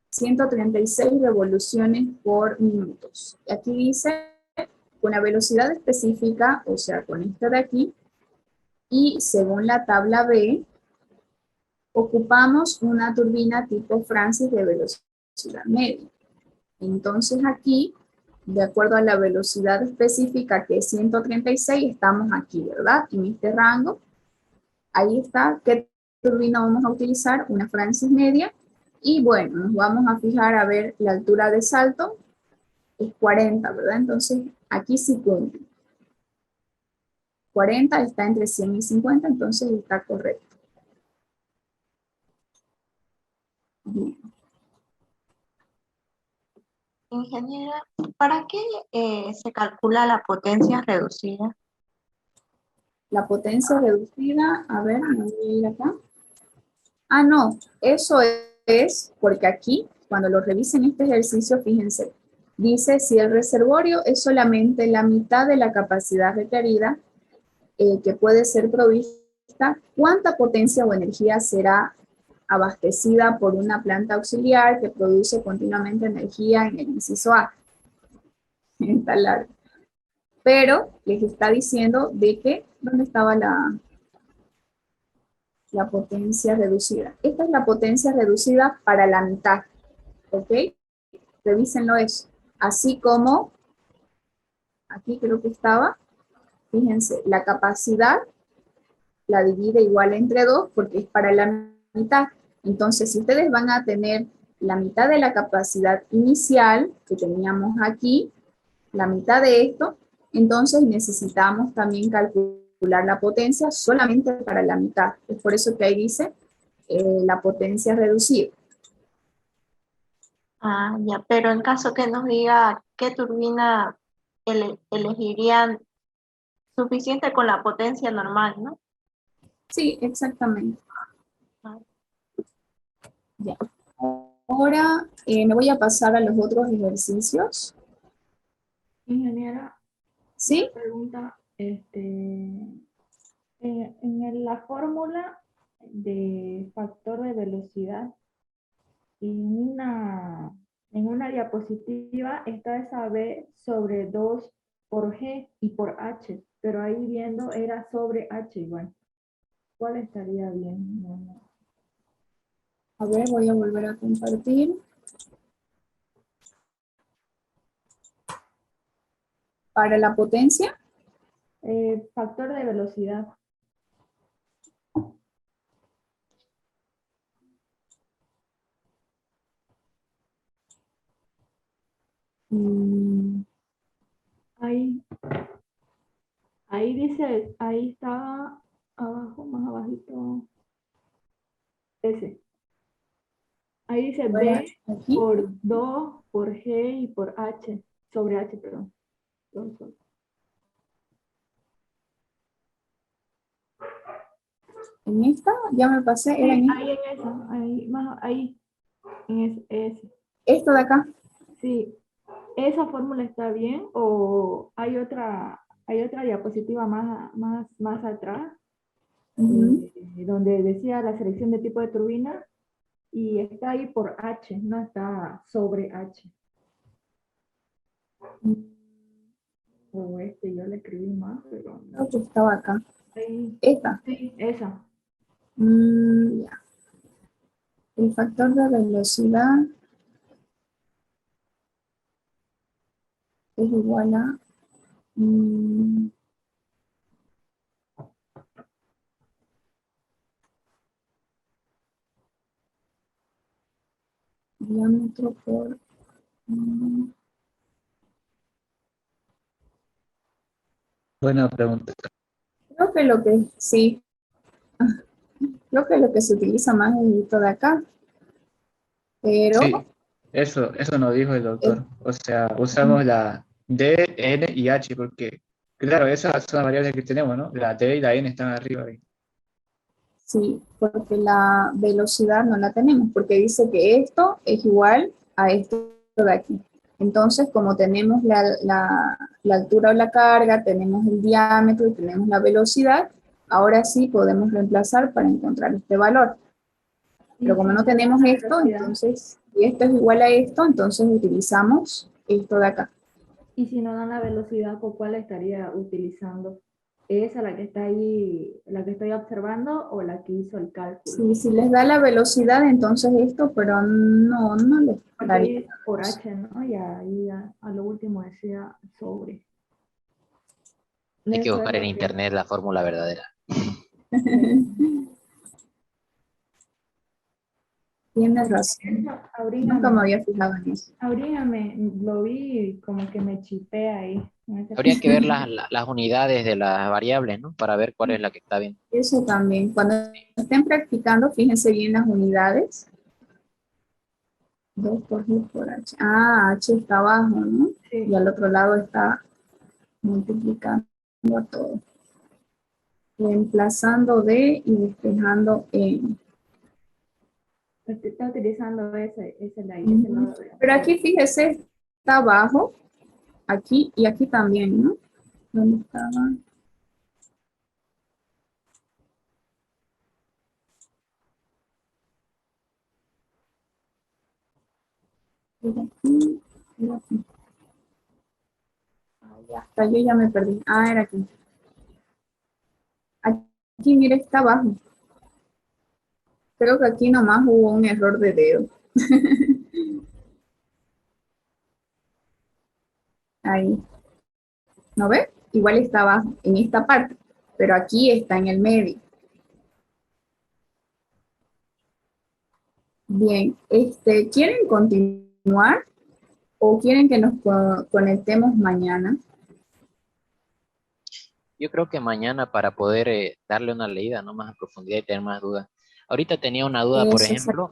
136 revoluciones por minutos. Y aquí dice, con la velocidad específica, o sea, con esta de aquí, y según la tabla B, ocupamos una turbina tipo Francis de velocidad media. Entonces aquí, de acuerdo a la velocidad específica que es 136, estamos aquí, ¿verdad? En este rango. Ahí está, ¿qué turbina vamos a utilizar? Una Francis media. Y bueno, nos vamos a fijar a ver la altura de salto, es 40, ¿verdad? Entonces aquí sí cumple. 40 está entre 100 y 50, entonces está correcto. Bien. Ingeniera, ¿para qué se calcula la potencia reducida? La potencia reducida, a ver, me voy a ir acá. Ah, no, eso es porque aquí, cuando lo revisen este ejercicio, fíjense, dice si el reservorio es solamente la mitad de la capacidad requerida que puede ser provista, ¿cuánta potencia o energía será abastecida por una planta auxiliar que produce continuamente energía en el inciso A? Está largo. Pero les está diciendo de que, ¿dónde estaba la potencia reducida. Esta es la potencia reducida para la mitad, ¿ok? Revísenlo eso. Así como, aquí creo que estaba, fíjense, la capacidad la divide igual entre 2 porque es para la mitad. Entonces, si ustedes van a tener la mitad de la capacidad inicial que teníamos aquí, la mitad de esto, entonces necesitamos también calcular la potencia solamente para la mitad. Es por eso que ahí dice la potencia reducida. Ah, ya, pero en caso que nos diga qué turbina elegirían suficiente con la potencia normal, ¿no? Sí, exactamente. Ah, Ya. Ahora me voy a pasar a los otros ejercicios. Ingeniera, ¿Sí? pregunta, la fórmula de factor de velocidad, en una diapositiva está esa B sobre 2 por G y por H, pero ahí viendo era sobre H igual. ¿Cuál estaría bien? No. A ver, voy a volver a compartir. Para la potencia, Factor de velocidad. mm, Ahí, ahí dice, ahí está abajo, más abajito, ese. Ahí dice ahora B aquí, por 2 por G y por H, sobre H, perdón. en esta, ya me pasé, era en Sí, esta. ahí en esa, ahí, más ahí, en ese. Esto de acá. Sí, ¿esa fórmula está bien o hay otra diapositiva más atrás Ujú. donde decía la selección de tipo de turbina y está ahí por H, no está sobre H? O yo le escribí más, pero Creo que estaba acá. ahí, Esta. sí, esa. Ya. El factor de velocidad es igual a diámetro por... Buena pregunta. creo que lo que sí, creo que lo que se utiliza más es esto de acá, pero Sí, eso nos dijo el eh, doctor. O sea, usamos la D, N y H porque, claro, esas son las variables que tenemos, ¿no? La D y la N están arriba ahí. sí, porque la velocidad no la tenemos, porque dice que esto es igual a esto de aquí. Entonces, como tenemos la altura o la carga, tenemos el diámetro y tenemos la velocidad, ahora sí podemos reemplazar para encontrar este valor. Pero Y como si no no dan tenemos la esto, velocidad, entonces, si esto es igual a esto, entonces utilizamos esto de acá. y si no dan la velocidad, ¿por cuál estaría utilizando? ¿Esa la que está ahí, la que estoy observando o la que hizo el cálculo? Si les da la velocidad, entonces esto, pero no les Porque daría. ahí es por H, ¿no? Y ahí a lo último decía sobre. Hay que Eso es buscar en lo que... internet la fórmula verdadera. Tienes razón. Nunca me Abrígame, había fijado en eso. abrígame, lo vi y como que me chipé ahí. Habría que ver las unidades de las variables, ¿no? Para ver cuál es la que está bien. Eso también. Cuando estén practicando, fíjense bien las unidades. 2 por G por H. Ah, H está abajo, ¿no? Y Sí, al otro lado está multiplicando a todo. Reemplazando D y despejando N. está utilizando ese de ahí, ese Ujú. lado de la Pero fórmula. aquí, fíjese, está abajo, aquí y aquí también, ¿no? ¿Dónde estaba? Era aquí, era aquí. Ah, ya está, yo ya me perdí. Ah, era aquí. Aquí, mire, está abajo. Creo que aquí nomás hubo un error de dedo. Ahí, ¿no ve? Igual estaba en esta parte, pero aquí está en el medio. Bien, ¿quieren continuar o quieren que nos conectemos mañana? Yo creo que mañana para poder darle una leída, ¿no? Más a profundidad y tener más dudas. Ahorita tenía una duda, por Eso, ejemplo,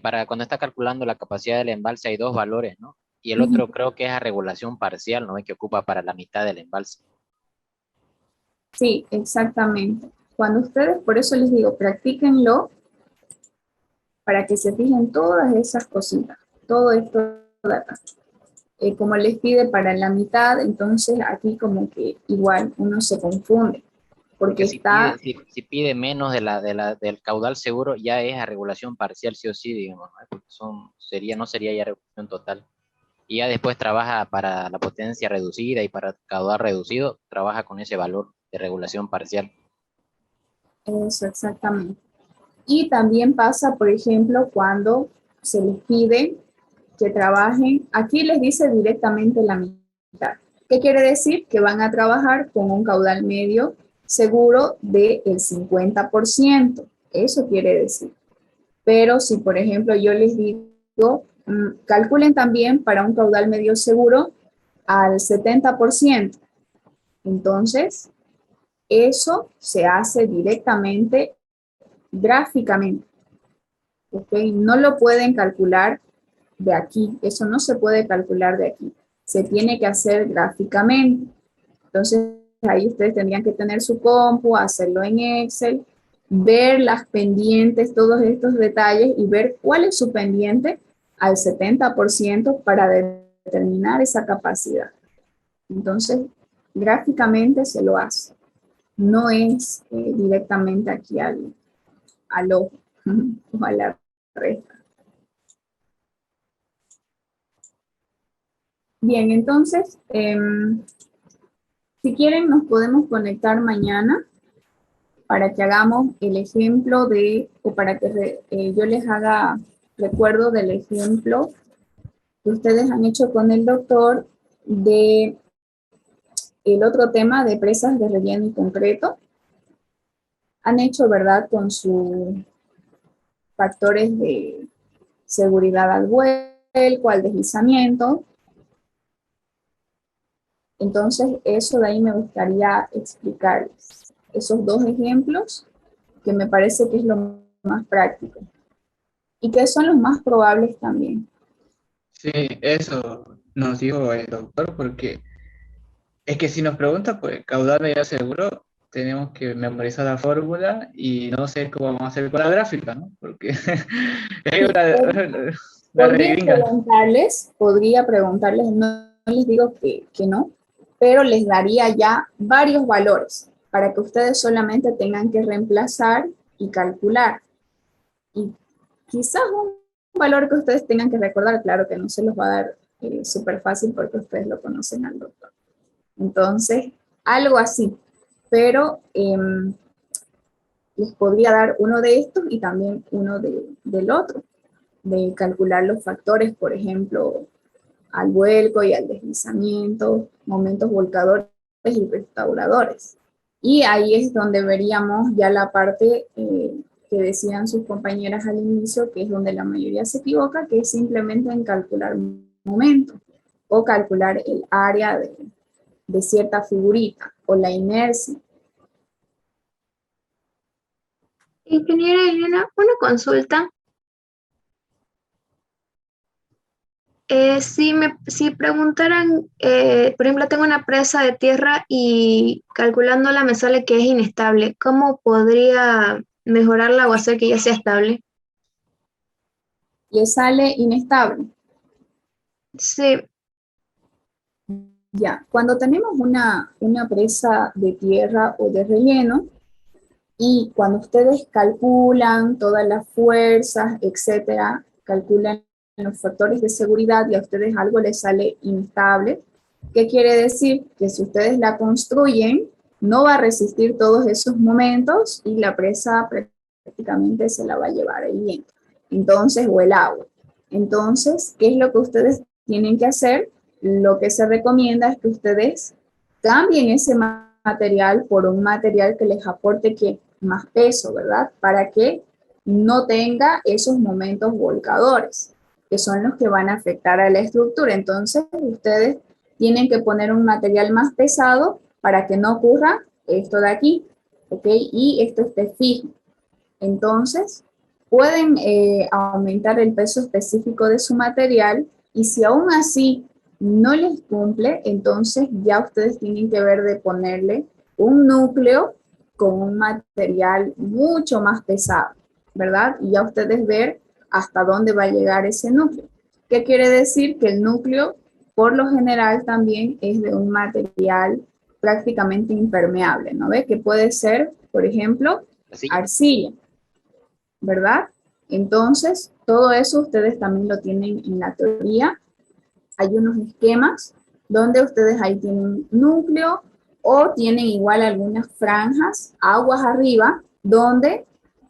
para cuando está calculando la capacidad del embalse hay dos valores, ¿no? Y el otro creo que es a regulación parcial, ¿no? Que ocupa para la mitad del embalse. sí, exactamente. Cuando ustedes, por eso les digo, practíquenlo para que se fijen todas esas cositas, todo esto de acá. Como les pide para la mitad, entonces aquí como que igual uno se confunde, porque Porque está, si pide menos del caudal seguro, ya es a regulación parcial, sí o sí, digamos, ¿no? Porque no sería ya regulación total. Y ya después trabaja para la potencia reducida y para caudal reducido, trabaja con ese valor de regulación parcial. eso exactamente. Y también pasa, por ejemplo, cuando se les pide que trabajen, aquí les dice directamente la mitad. ¿Qué quiere decir? Que van a trabajar con un caudal medio seguro del 50%. Eso quiere decir. Pero si, por ejemplo, yo les digo, calculen también para un caudal medio seguro al 70%, entonces eso se hace directamente gráficamente. ¿Ok? No lo pueden calcular de aquí, eso no se puede calcular de aquí, se tiene que hacer gráficamente. Entonces ahí ustedes tendrían que tener su compu, hacerlo en Excel, ver las pendientes, todos estos detalles y ver cuál es su pendiente al 70% para determinar esa capacidad. Entonces, gráficamente se lo hace, no es directamente aquí al ojo o a la resta. Bien, entonces, si quieren nos podemos conectar mañana para que hagamos el ejemplo o para que yo les haga recuerdo del ejemplo que ustedes han hecho con el doctor de el otro tema de presas de relleno y concreto. Han hecho, ¿verdad?, con sus factores de seguridad al vuelco, al deslizamiento. Entonces, eso de ahí me gustaría explicarles. Esos dos ejemplos que me parece que es lo más práctico y que son los más probables también. Sí, eso nos dijo el doctor, porque es que si nos pregunta, pues caudal medio seguro, tenemos que memorizar la fórmula y no sé cómo vamos a hacer con la gráfica, ¿no? Porque es una regringa. Podría preguntarles, no les digo que no, pero les daría ya varios valores para que ustedes solamente tengan que reemplazar y calcular. Y quizás un valor que ustedes tengan que recordar, claro que no se los va a dar súper fácil porque ustedes lo conocen al doctor. Entonces, algo así, pero les podría dar uno de estos y también uno del otro, de calcular los factores, por ejemplo, al vuelco y al deslizamiento, momentos volcadores y restauradores. Y ahí es donde veríamos ya la parte que decían sus compañeras al inicio, que es donde la mayoría se equivoca, que es simplemente en calcular momentos o calcular el área de cierta figurita o la inercia. Ingeniera Elena, una consulta. Si preguntaran, por ejemplo, tengo una presa de tierra y calculándola me sale que es inestable, ¿cómo podría mejorarla o hacer que ya sea estable? Le sale inestable. Sí, Ya, cuando tenemos una presa de tierra o de relleno, y cuando ustedes calculan todas las fuerzas, etcétera, calculan los factores de seguridad y a ustedes algo les sale inestable, ¿qué quiere decir? Que si ustedes la construyen, no va a resistir todos esos momentos y la presa prácticamente se la va a llevar el viento. Entonces, o el agua. Entonces, ¿qué es lo que ustedes tienen que hacer? Lo que se recomienda es que ustedes cambien ese material por un material que les aporte ¿qué? Más peso, ¿verdad? Para que no tenga esos momentos volcadores, que son los que van a afectar a la estructura. Entonces, ustedes tienen que poner un material más pesado para que no ocurra esto de aquí, ¿ok? Y esto esté fijo. Entonces, pueden aumentar el peso específico de su material y si aún así no les cumple, entonces ya ustedes tienen que ver de ponerle un núcleo con un material mucho más pesado, ¿verdad? Y ya ustedes ver hasta dónde va a llegar ese núcleo. ¿Qué quiere decir? Que el núcleo, por lo general, también es de un material prácticamente impermeable, ¿no ve? Que puede ser, por ejemplo, arcilla, ¿verdad? Entonces, todo eso ustedes también lo tienen en la teoría. Hay unos esquemas donde ustedes ahí tienen núcleo o tienen igual algunas franjas, aguas arriba, donde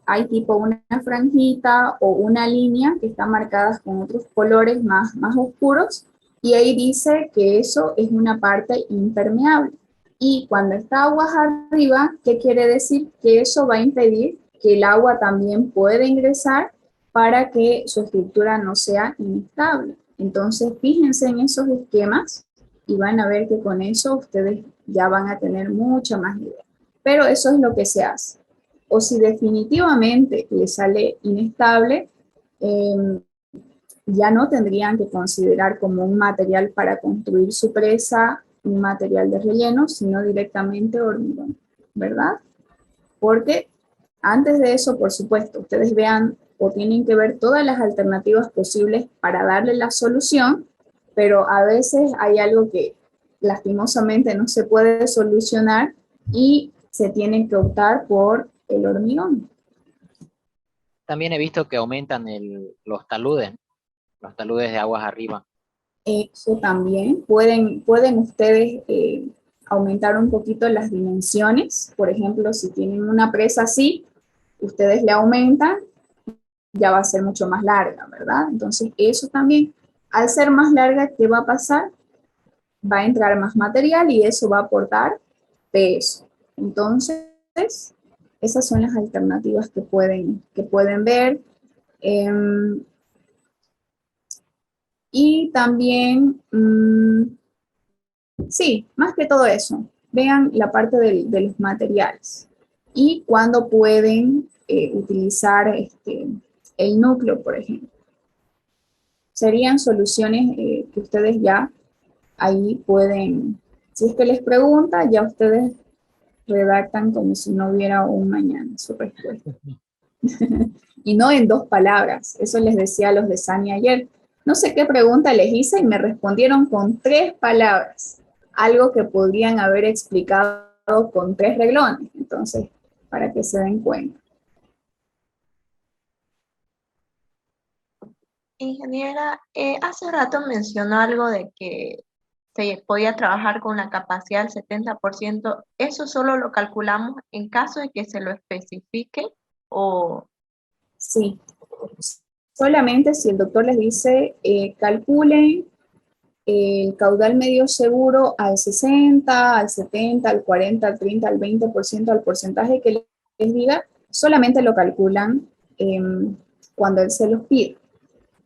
hay tipo una franjita o una línea que están marcadas con otros colores más oscuros y ahí dice que eso es una parte impermeable. Y cuando está aguas arriba, ¿qué quiere decir? Que eso va a impedir que el agua también pueda ingresar para que su estructura no sea inestable. Entonces, fíjense en esos esquemas y van a ver que con eso ustedes ya van a tener mucha más idea. Pero eso es lo que se hace. O si definitivamente les sale inestable, ya no tendrían que considerar como un material para construir su presa, un material de relleno, sino directamente hormigón, ¿verdad? Porque antes de eso, por supuesto, ustedes vean o tienen que ver todas las alternativas posibles para darle la solución, pero a veces hay algo que lastimosamente no se puede solucionar y se tiene que optar por el hormigón. También he visto que aumentan los taludes de aguas arriba. Eso también. Pueden ustedes aumentar un poquito las dimensiones. Por ejemplo, si tienen una presa así, ustedes le aumentan, ya va a ser mucho más larga, ¿verdad? Entonces, eso también, al ser más larga, ¿qué va a pasar? Va a entrar más material y eso va a aportar peso. Entonces, esas son las alternativas que pueden ver. Y también, sí, más que todo eso, vean la parte de los materiales y cuándo pueden utilizar el núcleo, por ejemplo. Serían soluciones que ustedes ya ahí pueden, si es que les pregunta, ya ustedes redactan como si no hubiera un mañana su respuesta. Y no en 2 palabras, eso les decía a los de Sani ayer. No sé qué pregunta les hice y me respondieron con 3 palabras, algo que podrían haber explicado con 3 reglones, entonces, para que se den cuenta. Ingeniera, hace rato mencionó algo de que se podía trabajar con una capacidad del 70%. ¿Eso solo lo calculamos en caso de que se lo especifique o...? Sí, solamente si el doctor les dice, calculen el caudal medio seguro al 60, al 70, al 40, al 30, al 20%, al porcentaje que les diga, solamente lo calculan cuando él se los pide.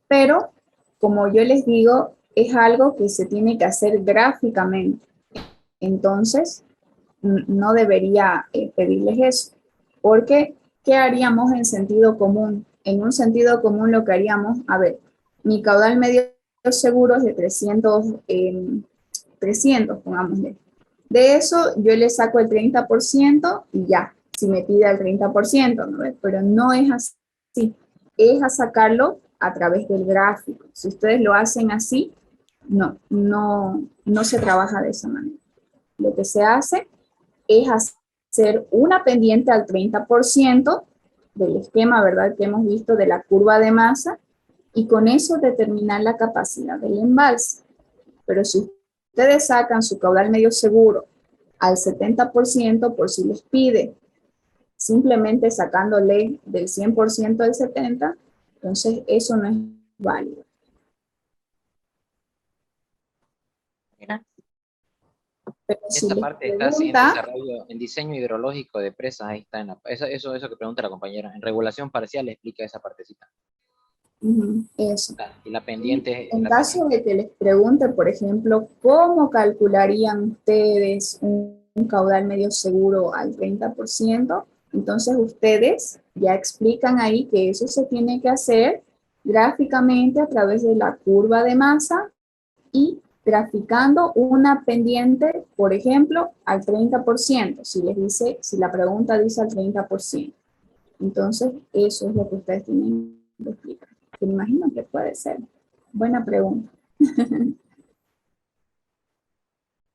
Pero, como yo les digo, es algo que se tiene que hacer gráficamente. Entonces, no debería pedirles eso. Porque, ¿qué haríamos en sentido común? En un sentido común lo que haríamos, a ver, mi caudal medio seguro es de 300, pongámosle. De eso yo le saco el 30% y ya, si me pide el 30%, ¿no? Pero no es así, es a sacarlo a través del gráfico. Si ustedes lo hacen así, no se trabaja de esa manera. Lo que se hace es hacer una pendiente al 30% del esquema, ¿verdad? Que hemos visto de la curva de masa y con eso determinar la capacidad del embalse. Pero si ustedes sacan su caudal medio seguro al 70% por si les pide. Simplemente sacándole del 100% al 70%, entonces eso no es válido. Gracias. Pero si Esta les parte está así en pregunta, desarrollo, en diseño hidrológico de presas, ahí está, eso que pregunta la compañera. En regulación parcial explica esa partecita. eso. Y la pendiente, En caso de que les pregunte, por ejemplo, ¿cómo calcularían ustedes un caudal medio seguro al 30%? Entonces ustedes ya explican ahí que eso se tiene que hacer gráficamente a través de la curva de masa y graficando una pendiente, por ejemplo, al 30%, si la pregunta dice al 30%. Entonces, eso es lo que ustedes tienen que explicar. Que me imagino que puede ser. Buena pregunta.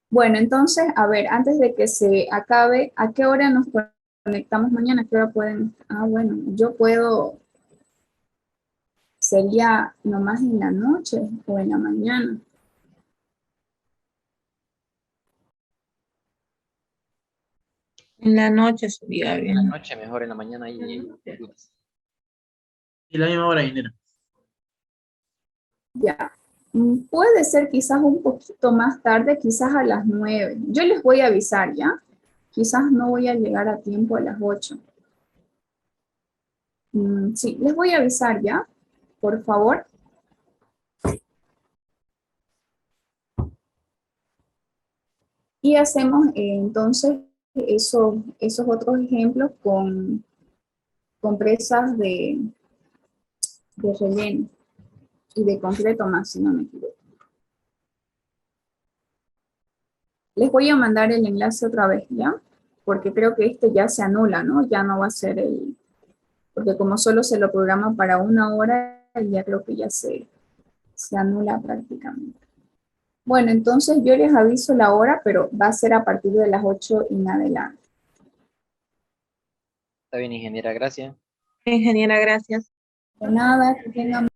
Bueno, entonces, a ver, antes de que se acabe, ¿a qué hora nos conectamos mañana? ¿A qué hora pueden? Ah, bueno, yo puedo, sería nomás en la noche o en la mañana. En la noche sería en la bien. noche, mejor en la mañana y Y la misma hora, dinero. Ya. Puede ser quizás un poquito más tarde, quizás a las 9. Yo les voy a avisar, ¿ya? Quizás no voy a llegar a tiempo a las 8. Sí, les voy a avisar, ¿ya? Por favor. Y hacemos entonces esos otros ejemplos con presas de relleno y de concreto más, si no me equivoco. Les voy a mandar el enlace otra vez, ¿ya? Porque creo que este ya se anula, ¿no? Ya no va a ser porque como solo se lo programa para 1 hora, ya creo que ya se anula prácticamente. Bueno, entonces yo les aviso la hora, pero va a ser a partir de las 8 en adelante. está bien, ingeniera, gracias. Ingeniera, gracias. De nada, que tengan